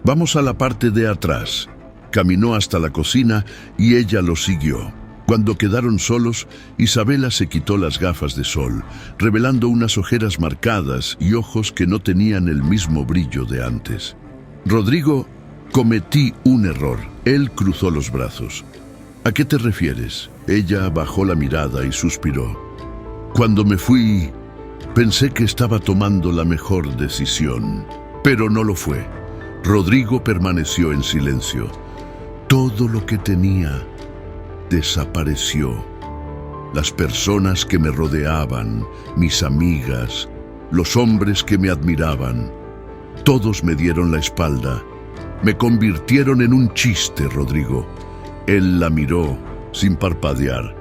«Vamos a la parte de atrás». Caminó hasta la cocina y ella lo siguió. Cuando quedaron solos, Isabela se quitó las gafas de sol, revelando unas ojeras marcadas y ojos que no tenían el mismo brillo de antes. «Rodrigo, cometí un error». Él cruzó los brazos. «¿A qué te refieres?» Ella bajó la mirada y suspiró. «Cuando me fui, pensé que estaba tomando la mejor decisión, pero no lo fue». Rodrigo permaneció en silencio. «Todo lo que tenía desapareció. Las personas que me rodeaban, mis amigas, los hombres que me admiraban, todos me dieron la espalda. Me convirtieron en un chiste, Rodrigo». Él la miró sin parpadear.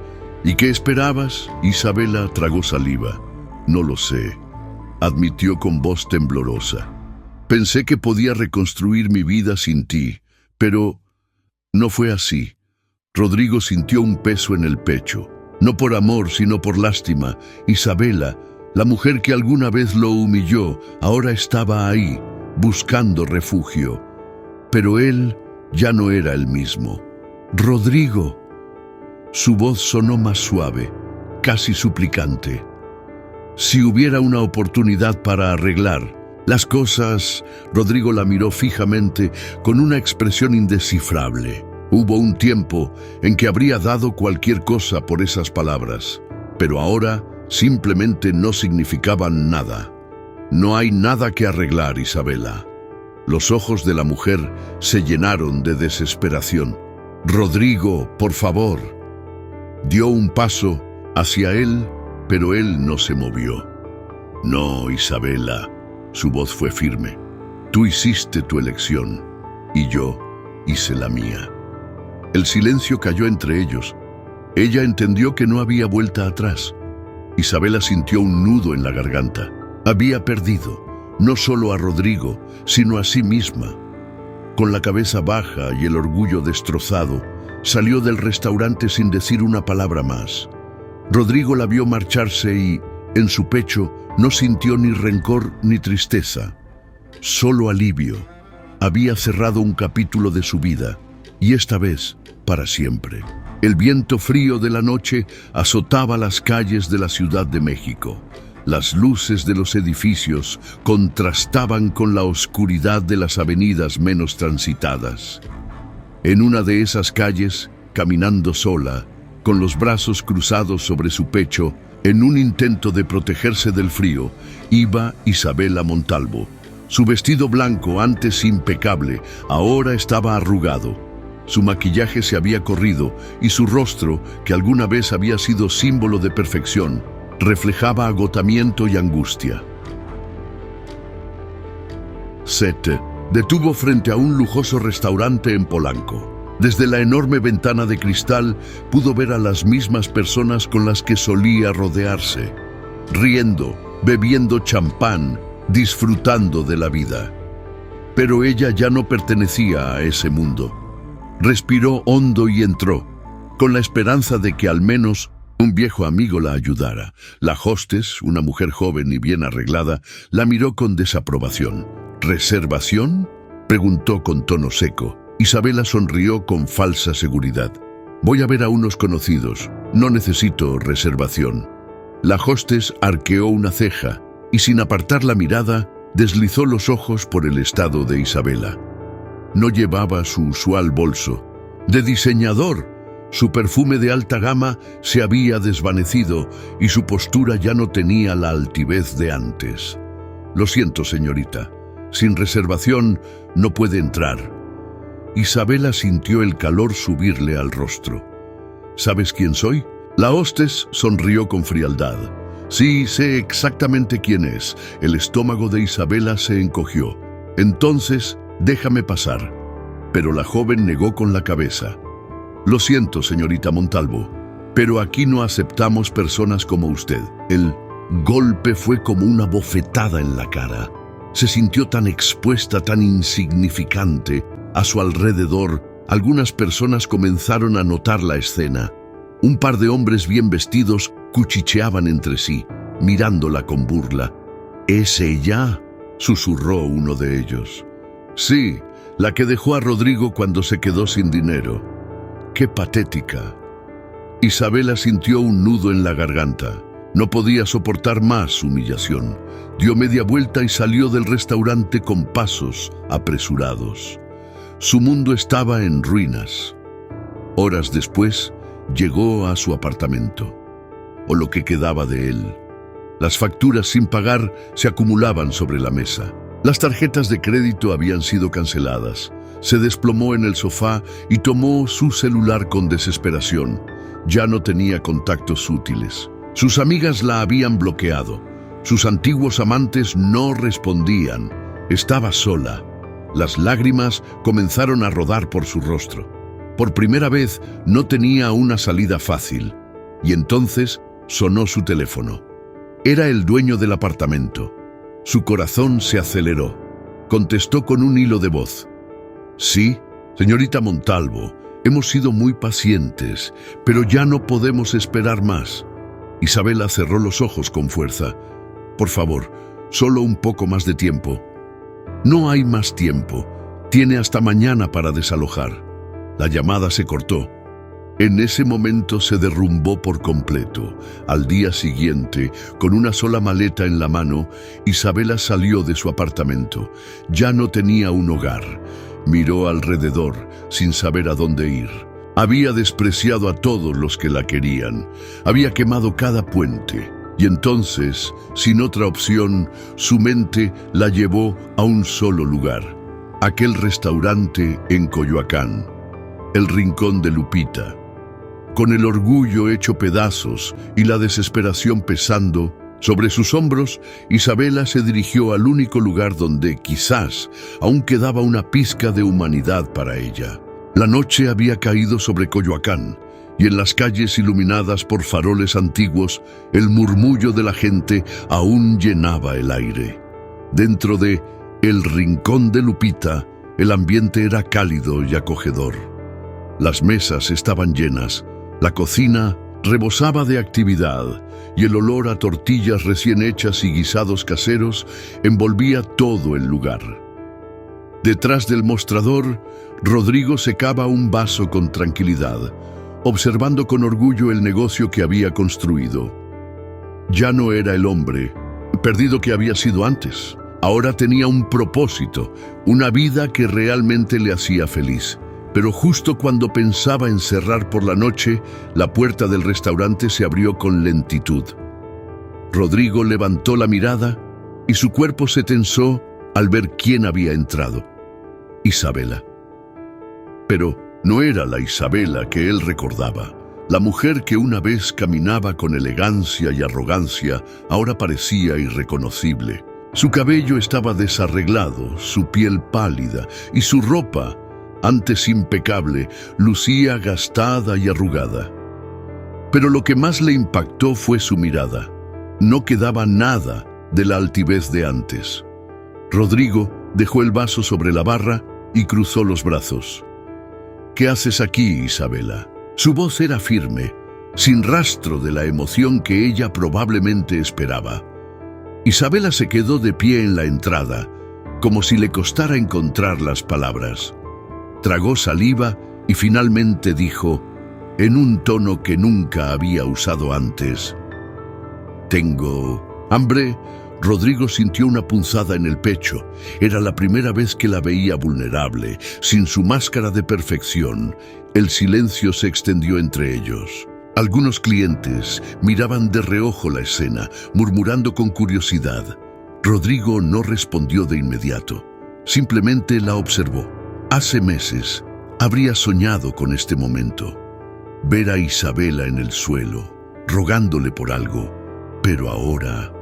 «¿Y qué esperabas?» Isabela tragó saliva. «No lo sé», admitió con voz temblorosa. «Pensé que podía reconstruir mi vida sin ti, pero no fue así». Rodrigo sintió un peso en el pecho, no por amor, sino por lástima. Isabela, la mujer que alguna vez lo humilló, ahora estaba ahí, buscando refugio. Pero él ya no era el mismo. «Rodrigo». Su voz sonó más suave, casi suplicante. «Si hubiera una oportunidad para arreglar las cosas». Rodrigo la miró fijamente con una expresión indescifrable. Hubo un tiempo en que habría dado cualquier cosa por esas palabras, pero ahora simplemente no significaban nada. «No hay nada que arreglar, Isabela». Los ojos de la mujer se llenaron de desesperación. «Rodrigo, por favor». Dio un paso hacia él, pero él no se movió. «No, Isabela». Su voz fue firme. «Tú hiciste tu elección y yo hice la mía». El silencio cayó entre ellos. Ella entendió que no había vuelta atrás. Isabela sintió un nudo en la garganta. Había perdido, no solo a Rodrigo, sino a sí misma. Con la cabeza baja y el orgullo destrozado, salió del restaurante sin decir una palabra más. Rodrigo la vio marcharse y, en su pecho, no sintió ni rencor ni tristeza. Solo alivio. Había cerrado un capítulo de su vida, y esta vez, para siempre. El viento frío de la noche azotaba las calles de la Ciudad de México. Las luces de los edificios contrastaban con la oscuridad de las avenidas menos transitadas. En una de esas calles, caminando sola, con los brazos cruzados sobre su pecho, en un intento de protegerse del frío, iba Isabela Montalvo. Su vestido blanco, antes impecable, ahora estaba arrugado. Su maquillaje se había corrido y su rostro, que alguna vez había sido símbolo de perfección, reflejaba agotamiento y angustia. Se detuvo frente a un lujoso restaurante en Polanco. Desde la enorme ventana de cristal pudo ver a las mismas personas con las que solía rodearse, riendo, bebiendo champán, disfrutando de la vida. Pero ella ya no pertenecía a ese mundo. Respiró hondo y entró, con la esperanza de que al menos un viejo amigo la ayudara. La hostess, una mujer joven y bien arreglada, la miró con desaprobación. «¿Reservación?», preguntó con tono seco. Isabela sonrió con falsa seguridad. «Voy a ver a unos conocidos. No necesito reservación». La hostess arqueó una ceja y, sin apartar la mirada, deslizó los ojos por el estado de Isabela. No llevaba su usual bolso. De diseñador, su perfume de alta gama se había desvanecido y su postura ya no tenía la altivez de antes. «Lo siento, señorita. Sin reservación no puede entrar». Isabela sintió el calor subirle al rostro. «¿Sabes quién soy?». La hostess sonrió con frialdad. «Sí, sé exactamente quién es». El estómago de Isabela se encogió. «Entonces, déjame pasar». Pero la joven negó con la cabeza. «Lo siento, señorita Montalvo, pero aquí no aceptamos personas como usted». El golpe fue como una bofetada en la cara. Se sintió tan expuesta, tan insignificante. A su alrededor, algunas personas comenzaron a notar la escena. Un par de hombres bien vestidos cuchicheaban entre sí, mirándola con burla. «¿Es ella?», susurró uno de ellos. «Sí, la que dejó a Rodrigo cuando se quedó sin dinero». «Qué patética». Isabela sintió un nudo en la garganta. No podía soportar más humillación. Dio media vuelta y salió del restaurante con pasos apresurados. Su mundo estaba en ruinas. Horas después, llegó a su apartamento, o lo que quedaba de él. Las facturas sin pagar se acumulaban sobre la mesa. Las tarjetas de crédito habían sido canceladas. Se desplomó en el sofá y tomó su celular con desesperación. Ya no tenía contactos útiles. Sus amigas la habían bloqueado. Sus antiguos amantes no respondían. Estaba sola. Las lágrimas comenzaron a rodar por su rostro. Por primera vez no tenía una salida fácil. Y entonces sonó su teléfono. Era el dueño del apartamento. Su corazón se aceleró. Contestó con un hilo de voz. «Sí, señorita Montalvo, hemos sido muy pacientes, pero ya no podemos esperar más». Isabela cerró los ojos con fuerza. «Por favor, solo un poco más de tiempo». «No hay más tiempo. Tiene hasta mañana para desalojar». La llamada se cortó. En ese momento se derrumbó por completo. Al día siguiente, con una sola maleta en la mano, Isabela salió de su apartamento. Ya no tenía un hogar. Miró alrededor, sin saber a dónde ir. Había despreciado a todos los que la querían. Había quemado cada puente. Y entonces, sin otra opción, su mente la llevó a un solo lugar. Aquel restaurante en Coyoacán. El rincón de Lupita. Con el orgullo hecho pedazos y la desesperación pesando sobre sus hombros, Isabela se dirigió al único lugar donde, quizás, aún quedaba una pizca de humanidad para ella. La noche había caído sobre Coyoacán, y en las calles iluminadas por faroles antiguos, el murmullo de la gente aún llenaba el aire. Dentro de el rincón de Lupita, el ambiente era cálido y acogedor. Las mesas estaban llenas, la cocina rebosaba de actividad y el olor a tortillas recién hechas y guisados caseros envolvía todo el lugar. Detrás del mostrador, Rodrigo secaba un vaso con tranquilidad, observando con orgullo el negocio que había construido. Ya no era el hombre perdido que había sido antes. Ahora tenía un propósito, una vida que realmente le hacía feliz. Pero justo cuando pensaba en cerrar por la noche, la puerta del restaurante se abrió con lentitud. Rodrigo levantó la mirada y su cuerpo se tensó al ver quién había entrado. Isabela. Pero no era la Isabela que él recordaba. La mujer que una vez caminaba con elegancia y arrogancia, ahora parecía irreconocible. Su cabello estaba desarreglado, su piel pálida y su ropa, antes impecable, lucía gastada y arrugada. Pero lo que más le impactó fue su mirada. No quedaba nada de la altivez de antes. Rodrigo dejó el vaso sobre la barra y cruzó los brazos. «¿Qué haces aquí, Isabela?». Su voz era firme, sin rastro de la emoción que ella probablemente esperaba. Isabela se quedó de pie en la entrada, como si le costara encontrar las palabras. tragó saliva y finalmente dijo, en un tono que nunca había usado antes: «¿Tengo hambre?» Rodrigo sintió una punzada en el pecho. Era la primera vez que la veía vulnerable, sin su máscara de perfección. El silencio se extendió entre ellos. Algunos clientes miraban de reojo la escena, murmurando con curiosidad. Rodrigo no respondió de inmediato. Simplemente la observó. Hace meses habría soñado con este momento. Ver a Isabela en el suelo, rogándole por algo. Pero ahora,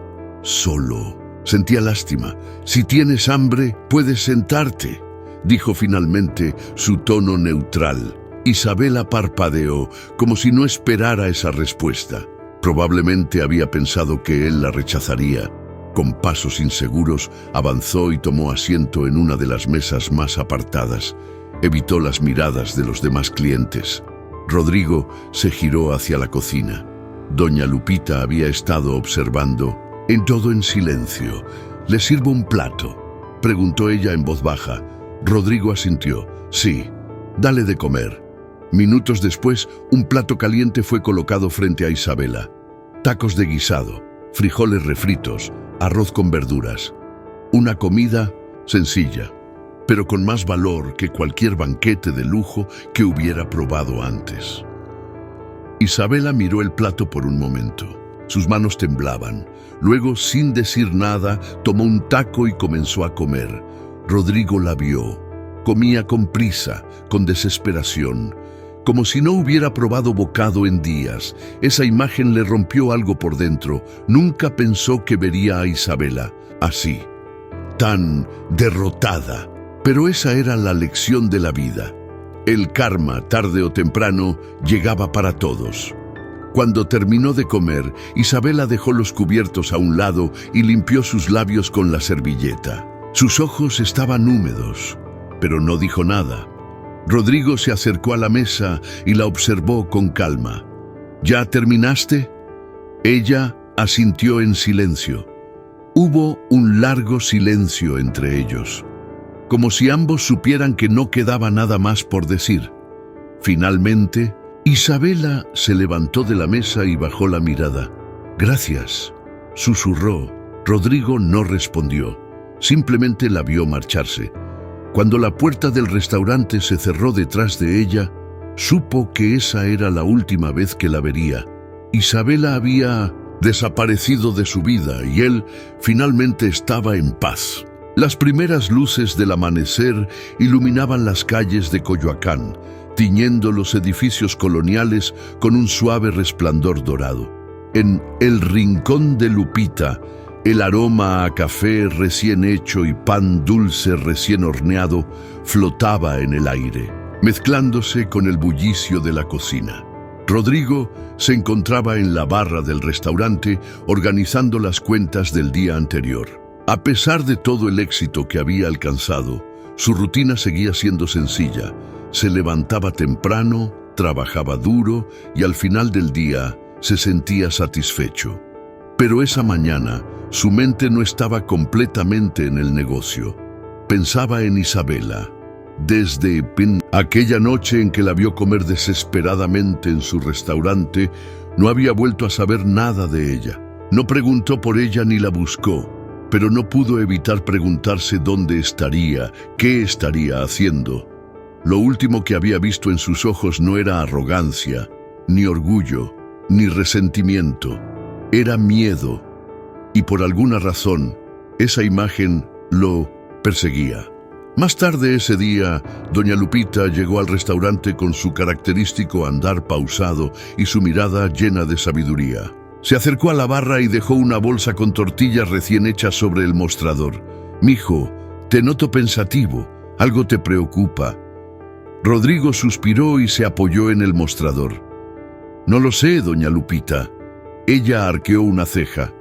solo. Sentía lástima. «Si tienes hambre, puedes sentarte», dijo finalmente, su tono neutral. Isabela parpadeó, como si no esperara esa respuesta. Probablemente había pensado que él la rechazaría. Con pasos inseguros, avanzó y tomó asiento en una de las mesas más apartadas. Evitó las miradas de los demás clientes. Rodrigo se giró hacia la cocina. Doña Lupita había estado observando, todo en silencio. «¿Le sirvo un plato?», preguntó ella en voz baja. Rodrigo asintió. «Sí, dale de comer». Minutos después, un plato caliente fue colocado frente a Isabela. Tacos de guisado, frijoles refritos, arroz con verduras. Una comida sencilla, pero con más valor que cualquier banquete de lujo que hubiera probado antes. Isabela miró el plato por un momento. Sus manos temblaban. Luego, sin decir nada, tomó un taco y comenzó a comer. Rodrigo la vio. Comía con prisa, con desesperación, como si no hubiera probado bocado en días. Esa imagen le rompió algo por dentro. Nunca pensó que vería a Isabela así, tan derrotada. Pero esa era la lección de la vida. El karma, tarde o temprano, llegaba para todos. Cuando terminó de comer, Isabela dejó los cubiertos a un lado y limpió sus labios con la servilleta. Sus ojos estaban húmedos, pero no dijo nada. Rodrigo se acercó a la mesa y la observó con calma. «¿Ya terminaste?». Ella asintió en silencio. Hubo un largo silencio entre ellos, como si ambos supieran que no quedaba nada más por decir. Finalmente, Isabela se levantó de la mesa y bajó la mirada. «Gracias», susurró. Rodrigo no respondió. Simplemente la vio marcharse. Cuando la puerta del restaurante se cerró detrás de ella, supo que esa era la última vez que la vería. Isabela había desaparecido de su vida y él finalmente estaba en paz. Las primeras luces del amanecer iluminaban las calles de Coyoacán, tiñendo los edificios coloniales con un suave resplandor dorado. En el rincón de Lupita, el aroma a café recién hecho y pan dulce recién horneado flotaba en el aire, mezclándose con el bullicio de la cocina. Rodrigo se encontraba en la barra del restaurante organizando las cuentas del día anterior. A pesar de todo el éxito que había alcanzado, su rutina seguía siendo sencilla. Se levantaba temprano, trabajaba duro y al final del día se sentía satisfecho. Pero esa mañana, su mente no estaba completamente en el negocio. Pensaba en Isabela. Desde aquella noche en que la vio comer desesperadamente en su restaurante, no había vuelto a saber nada de ella. No preguntó por ella ni la buscó, pero no pudo evitar preguntarse dónde estaría, qué estaría haciendo. Lo último que había visto en sus ojos no era arrogancia, ni orgullo, ni resentimiento. Era miedo, y por alguna razón, esa imagen lo perseguía. Más tarde ese día, doña Lupita llegó al restaurante con su característico andar pausado y su mirada llena de sabiduría. Se acercó a la barra y dejó una bolsa con tortillas recién hechas sobre el mostrador. «Mijo, te noto pensativo. Algo te preocupa». Rodrigo suspiró y se apoyó en el mostrador. «No lo sé, doña Lupita». Ella arqueó una ceja.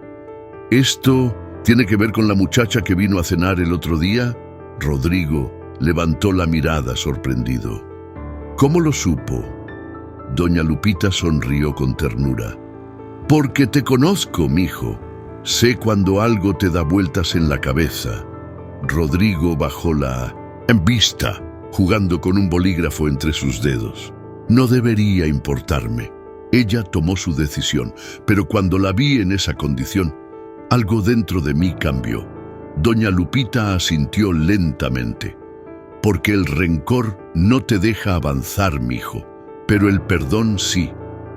«¿Esto tiene que ver con la muchacha que vino a cenar el otro día?». Rodrigo levantó la mirada sorprendido. «¿Cómo lo supo?». Doña Lupita sonrió con ternura. «Porque te conozco, mijo. Sé cuando algo te da vueltas en la cabeza». Rodrigo bajó la vista. jugando con un bolígrafo entre sus dedos. No debería importarme. Ella tomó su decisión, pero cuando la vi en esa condición, algo dentro de mí cambió. Doña Lupita asintió lentamente. Porque el rencor no te deja avanzar, mijo, pero el perdón sí.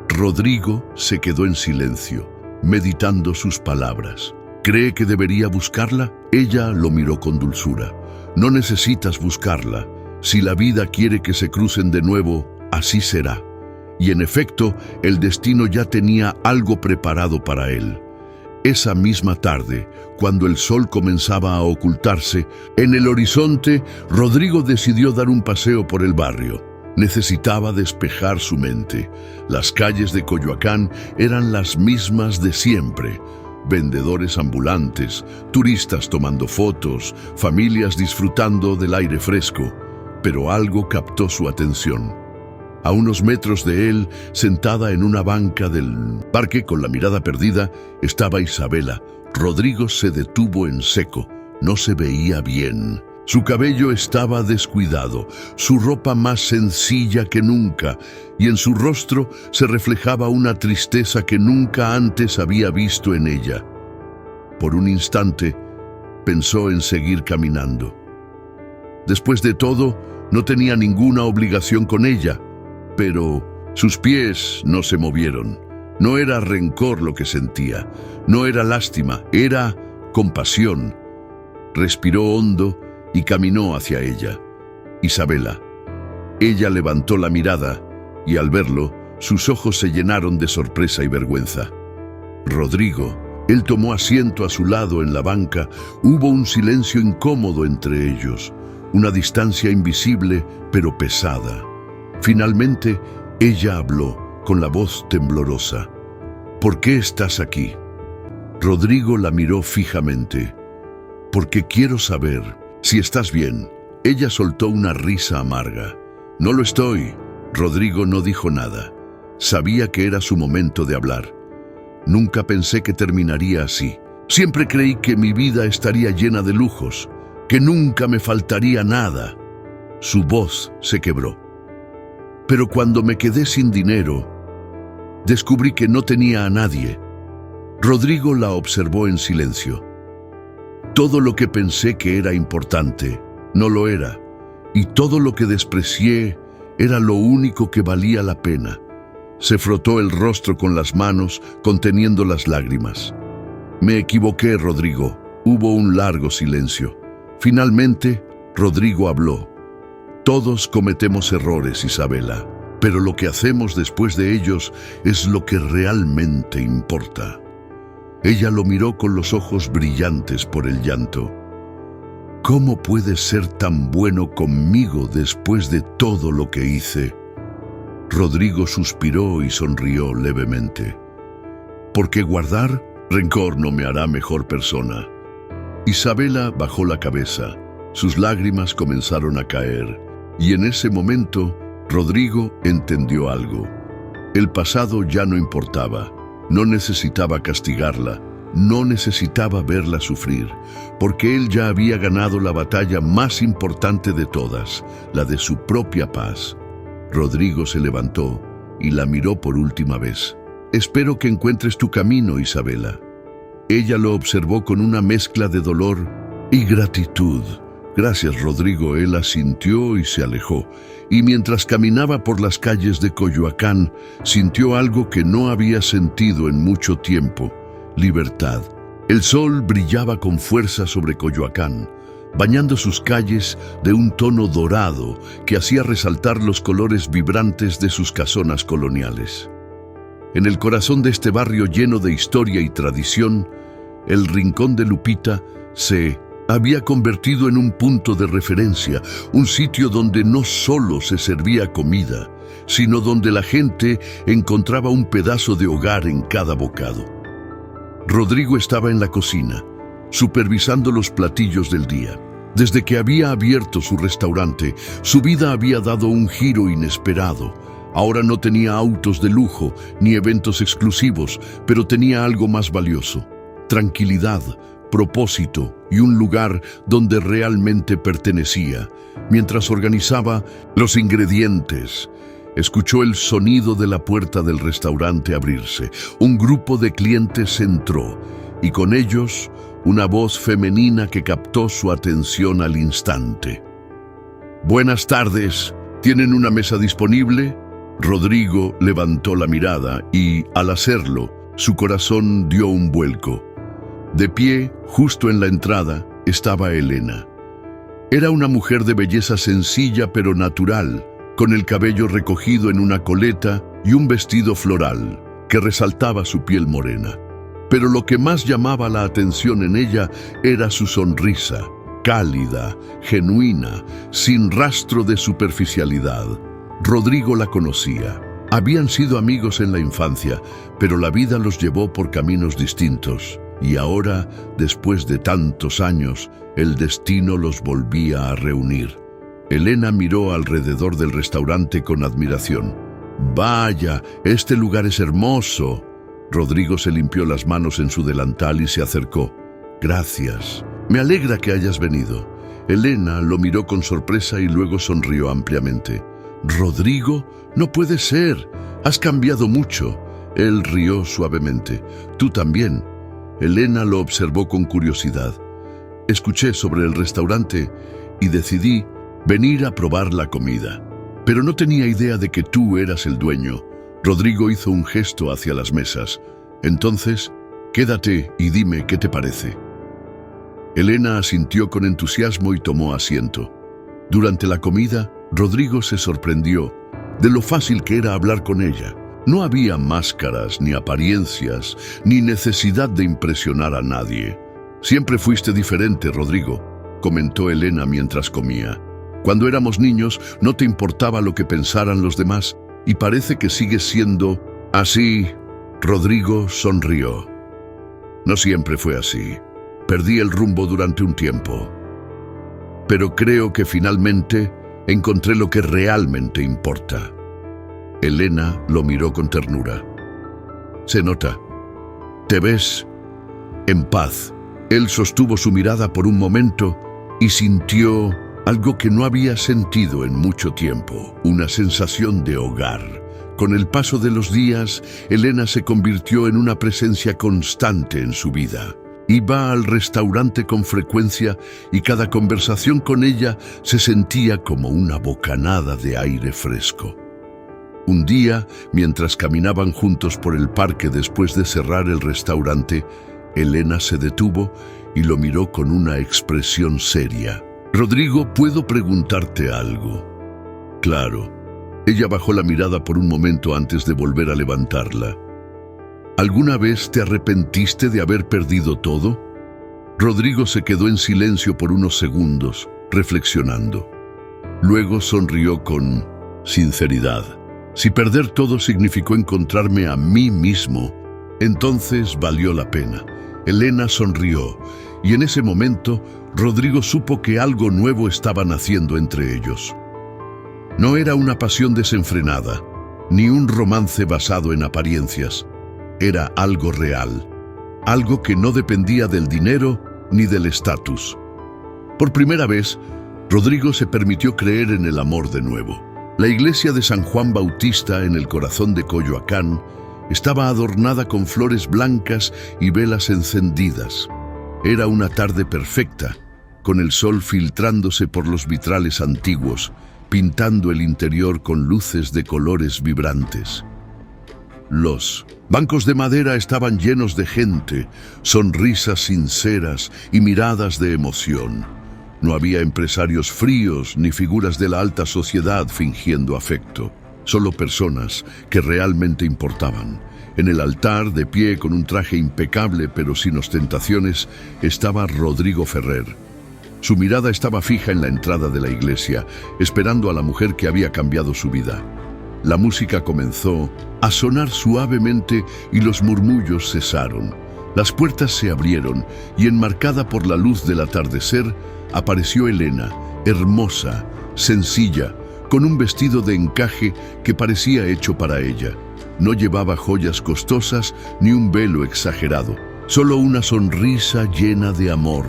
Rodrigo se quedó en silencio, meditando sus palabras. ¿Cree que debería buscarla? Ella lo miró con dulzura. No necesitas buscarla. Si la vida quiere que se crucen de nuevo, así será. Y en efecto, el destino ya tenía algo preparado para él. Esa misma tarde, cuando el sol comenzaba a ocultarse, en el horizonte, Rodrigo decidió dar un paseo por el barrio. Necesitaba despejar su mente. Las calles de Coyoacán eran las mismas de siempre. Vendedores ambulantes, turistas tomando fotos, familias disfrutando del aire fresco. Pero algo captó su atención. A unos metros de él, sentada en una banca del parque con la mirada perdida, estaba Isabela. Rodrigo se detuvo en seco. No se veía bien. Su cabello estaba descuidado, su ropa más sencilla que nunca, y en su rostro se reflejaba una tristeza que nunca antes había visto en ella. Por un instante, pensó en seguir caminando. Después de todo, no tenía ninguna obligación con ella, pero sus pies no se movieron. No era rencor lo que sentía, no era lástima, era compasión. Respiró hondo y caminó hacia ella. Isabela. Ella levantó la mirada y al verlo, sus ojos se llenaron de sorpresa y vergüenza. Rodrigo. Él tomó asiento a su lado en la banca. Hubo un silencio incómodo entre ellos, una distancia invisible pero pesada. Finalmente, ella habló con la voz temblorosa. ¿Por qué estás aquí? Rodrigo la miró fijamente. Porque quiero saber si estás bien. Ella soltó una risa amarga. No lo estoy. Rodrigo no dijo nada. Sabía que era su momento de hablar. Nunca pensé que terminaría así. Siempre creí que mi vida estaría llena de lujos, que nunca me faltaría nada. Su voz se quebró. Pero cuando me quedé sin dinero, descubrí que no tenía a nadie. Rodrigo la observó en silencio. Todo lo que pensé que era importante, no lo era, y todo lo que desprecié era lo único que valía la pena. Se frotó el rostro con las manos, conteniendo las lágrimas. Me equivoqué, Rodrigo. Hubo un largo silencio. Finalmente, Rodrigo habló. Todos cometemos errores, Isabela, pero lo que hacemos después de ellos es lo que realmente importa. Ella lo miró con los ojos brillantes por el llanto. ¿Cómo puedes ser tan bueno conmigo después de todo lo que hice? Rodrigo suspiró y sonrió levemente. Porque guardar rencor no me hará mejor persona. Isabela bajó la cabeza. Sus lágrimas comenzaron a caer. Y en ese momento, Rodrigo entendió algo. El pasado ya no importaba. No necesitaba castigarla. No necesitaba verla sufrir, porque él ya había ganado la batalla más importante de todas, la de su propia paz. Rodrigo se levantó y la miró por última vez. Espero que encuentres tu camino, Isabela. Ella lo observó con una mezcla de dolor y gratitud. Gracias, Rodrigo. Él asintió y se alejó. Y mientras caminaba por las calles de Coyoacán, sintió algo que no había sentido en mucho tiempo: libertad. El sol brillaba con fuerza sobre Coyoacán, bañando sus calles de un tono dorado que hacía resaltar los colores vibrantes de sus casonas coloniales. En el corazón de este barrio lleno de historia y tradición, el Rincón de Lupita se había convertido en un punto de referencia, un sitio donde no solo se servía comida, sino donde la gente encontraba un pedazo de hogar en cada bocado. Rodrigo estaba en la cocina, supervisando los platillos del día. Desde que había abierto su restaurante, su vida había dado un giro inesperado. Ahora no tenía autos de lujo ni eventos exclusivos, pero tenía algo más valioso: tranquilidad, propósito y un lugar donde realmente pertenecía. Mientras organizaba los ingredientes, escuchó el sonido de la puerta del restaurante abrirse. Un grupo de clientes entró y con ellos una voz femenina que captó su atención al instante. «Buenas tardes, ¿tienen una mesa disponible?». Rodrigo levantó la mirada y, al hacerlo, su corazón dio un vuelco. De pie, justo en la entrada, estaba Elena. Era una mujer de belleza sencilla pero natural, con el cabello recogido en una coleta y un vestido floral que resaltaba su piel morena. Pero lo que más llamaba la atención en ella era su sonrisa, cálida, genuina, sin rastro de superficialidad. Rodrigo la conocía. Habían sido amigos en la infancia, pero la vida los llevó por caminos distintos. Y ahora, después de tantos años, el destino los volvía a reunir. Elena miró alrededor del restaurante con admiración. «Vaya, este lugar es hermoso». Rodrigo se limpió las manos en su delantal y se acercó. «Gracias. Me alegra que hayas venido». Elena lo miró con sorpresa y luego sonrió ampliamente. «Rodrigo, no puede ser. Has cambiado mucho». Él rió suavemente. «Tú también». Elena lo observó con curiosidad. «Escuché sobre el restaurante y decidí venir a probar la comida. Pero no tenía idea de que tú eras el dueño». Rodrigo hizo un gesto hacia las mesas. «Entonces, quédate y dime qué te parece». Elena asintió con entusiasmo y tomó asiento. Durante la comida, Rodrigo se sorprendió de lo fácil que era hablar con ella. No había máscaras, ni apariencias, ni necesidad de impresionar a nadie. «Siempre fuiste diferente, Rodrigo», comentó Elena mientras comía. «Cuando éramos niños, no te importaba lo que pensaran los demás, y parece que sigues siendo así». Rodrigo sonrió. «No siempre fue así. Perdí el rumbo durante un tiempo. Pero creo que finalmente encontré lo que realmente importa». Elena lo miró con ternura. «Se nota. Te ves en paz». Él sostuvo su mirada por un momento y sintió algo que no había sentido en mucho tiempo, una sensación de hogar. Con el paso de los días, Elena se convirtió en una presencia constante en su vida. Iba al restaurante con frecuencia y cada conversación con ella se sentía como una bocanada de aire fresco. Un día, mientras caminaban juntos por el parque después de cerrar el restaurante, Elena se detuvo y lo miró con una expresión seria. «Rodrigo, ¿puedo preguntarte algo?». «Claro». Ella bajó la mirada por un momento antes de volver a levantarla. «¿Alguna vez te arrepentiste de haber perdido todo?». Rodrigo se quedó en silencio por unos segundos, reflexionando. Luego sonrió con sinceridad. «Si perder todo significó encontrarme a mí mismo, entonces valió la pena». Elena sonrió, y en ese momento Rodrigo supo que algo nuevo estaba naciendo entre ellos. No era una pasión desenfrenada, ni un romance basado en apariencias. Era algo real, algo que no dependía del dinero ni del estatus. Por primera vez, Rodrigo se permitió creer en el amor de nuevo. La iglesia de San Juan Bautista en el corazón de Coyoacán estaba adornada con flores blancas y velas encendidas. Era una tarde perfecta, con el sol filtrándose por los vitrales antiguos, pintando el interior con luces de colores vibrantes. Los bancos de madera estaban llenos de gente, sonrisas sinceras y miradas de emoción. No había empresarios fríos ni figuras de la alta sociedad fingiendo afecto, solo personas que realmente importaban. En el altar, de pie con un traje impecable pero sin ostentaciones, estaba Rodrigo Ferrer. Su mirada estaba fija en la entrada de la iglesia, esperando a la mujer que había cambiado su vida. La música comenzó a sonar suavemente y los murmullos cesaron. Las puertas se abrieron y, enmarcada por la luz del atardecer, apareció Elena, hermosa, sencilla, con un vestido de encaje que parecía hecho para ella. No llevaba joyas costosas ni un velo exagerado. Solo una sonrisa llena de amor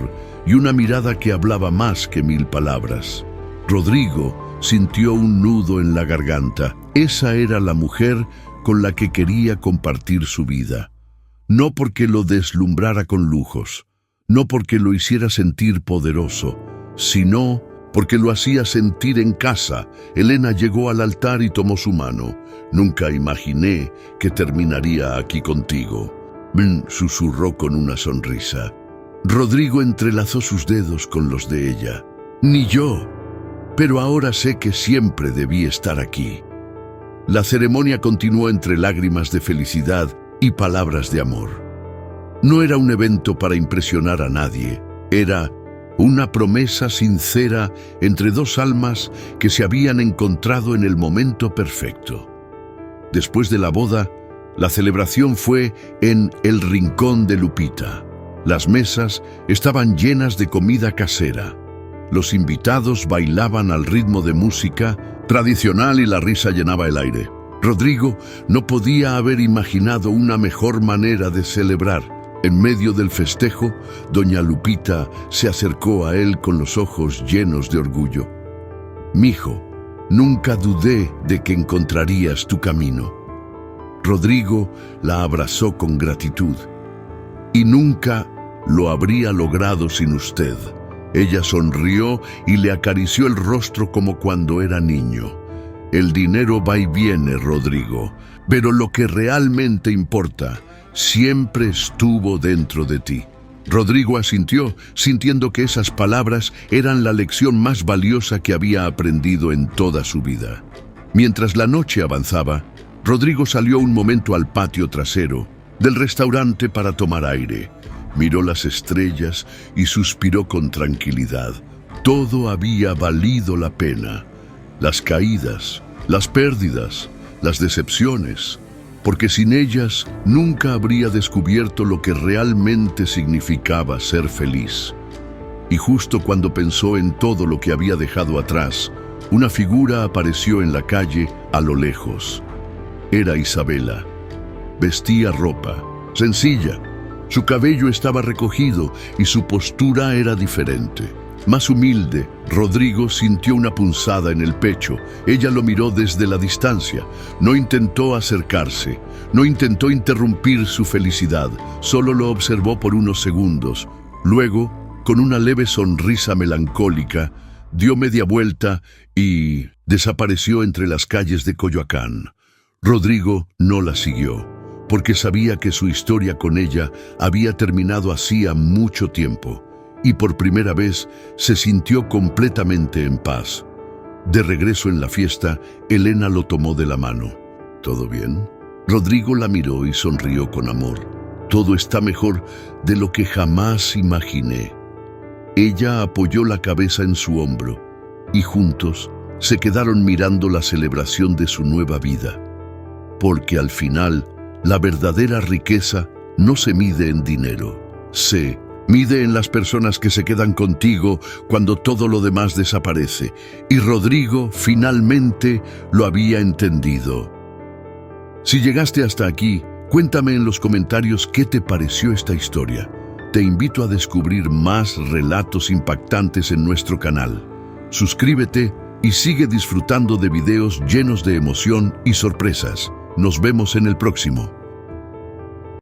y una mirada que hablaba más que 1000 palabras. Rodrigo sintió un nudo en la garganta. Esa era la mujer con la que quería compartir su vida. No porque lo deslumbrara con lujos, no porque lo hiciera sentir poderoso, sino porque lo hacía sentir en casa. Elena llegó al altar y tomó su mano. «Nunca imaginé que terminaría aquí contigo», susurró con una sonrisa. Rodrigo entrelazó sus dedos con los de ella. «Ni yo, pero ahora sé que siempre debí estar aquí». La ceremonia continuó entre lágrimas de felicidad y palabras de amor. No era un evento para impresionar a nadie, era una promesa sincera entre dos almas que se habían encontrado en el momento perfecto. Después de la boda, la celebración fue en el rincón de Lupita. Las mesas estaban llenas de comida casera. Los invitados bailaban al ritmo de música tradicional y la risa llenaba el aire. Rodrigo no podía haber imaginado una mejor manera de celebrar. En medio del festejo, doña Lupita se acercó a él con los ojos llenos de orgullo. «Mijo, nunca dudé de que encontrarías tu camino». Rodrigo la abrazó con gratitud. «Y nunca lo habría logrado sin usted». Ella sonrió y le acarició el rostro como cuando era niño. «El dinero va y viene, Rodrigo, pero lo que realmente importa siempre estuvo dentro de ti». Rodrigo asintió, sintiendo que esas palabras eran la lección más valiosa que había aprendido en toda su vida. Mientras la noche avanzaba, Rodrigo salió un momento al patio trasero del restaurante para tomar aire. Miró las estrellas y suspiró con tranquilidad. Todo había valido la pena. Las caídas, las pérdidas, las decepciones, porque sin ellas nunca habría descubierto lo que realmente significaba ser feliz. Y justo cuando pensó en todo lo que había dejado atrás, una figura apareció en la calle a lo lejos. Era Isabela. Vestía ropa sencilla. Su cabello estaba recogido y su postura era diferente. Más humilde, Rodrigo sintió una punzada en el pecho. Ella lo miró desde la distancia. No intentó acercarse, no intentó interrumpir su felicidad. Solo lo observó por unos segundos. Luego, con una leve sonrisa melancólica, dio media vuelta y desapareció entre las calles de Coyoacán. Rodrigo no la siguió, porque sabía que su historia con ella había terminado hacía mucho tiempo. Y por primera vez se sintió completamente en paz. De regreso en la fiesta, Elena lo tomó de la mano. ¿Todo bien? Rodrigo la miró y sonrió con amor. Todo está mejor de lo que jamás imaginé. Ella apoyó la cabeza en su hombro y juntos se quedaron mirando la celebración de su nueva vida. Porque al final, la verdadera riqueza no se mide en dinero, se mide en las personas que se quedan contigo cuando todo lo demás desaparece. Y Rodrigo finalmente lo había entendido. Si llegaste hasta aquí, cuéntame en los comentarios qué te pareció esta historia. Te invito a descubrir más relatos impactantes en nuestro canal. Suscríbete y sigue disfrutando de videos llenos de emoción y sorpresas. Nos vemos en el próximo.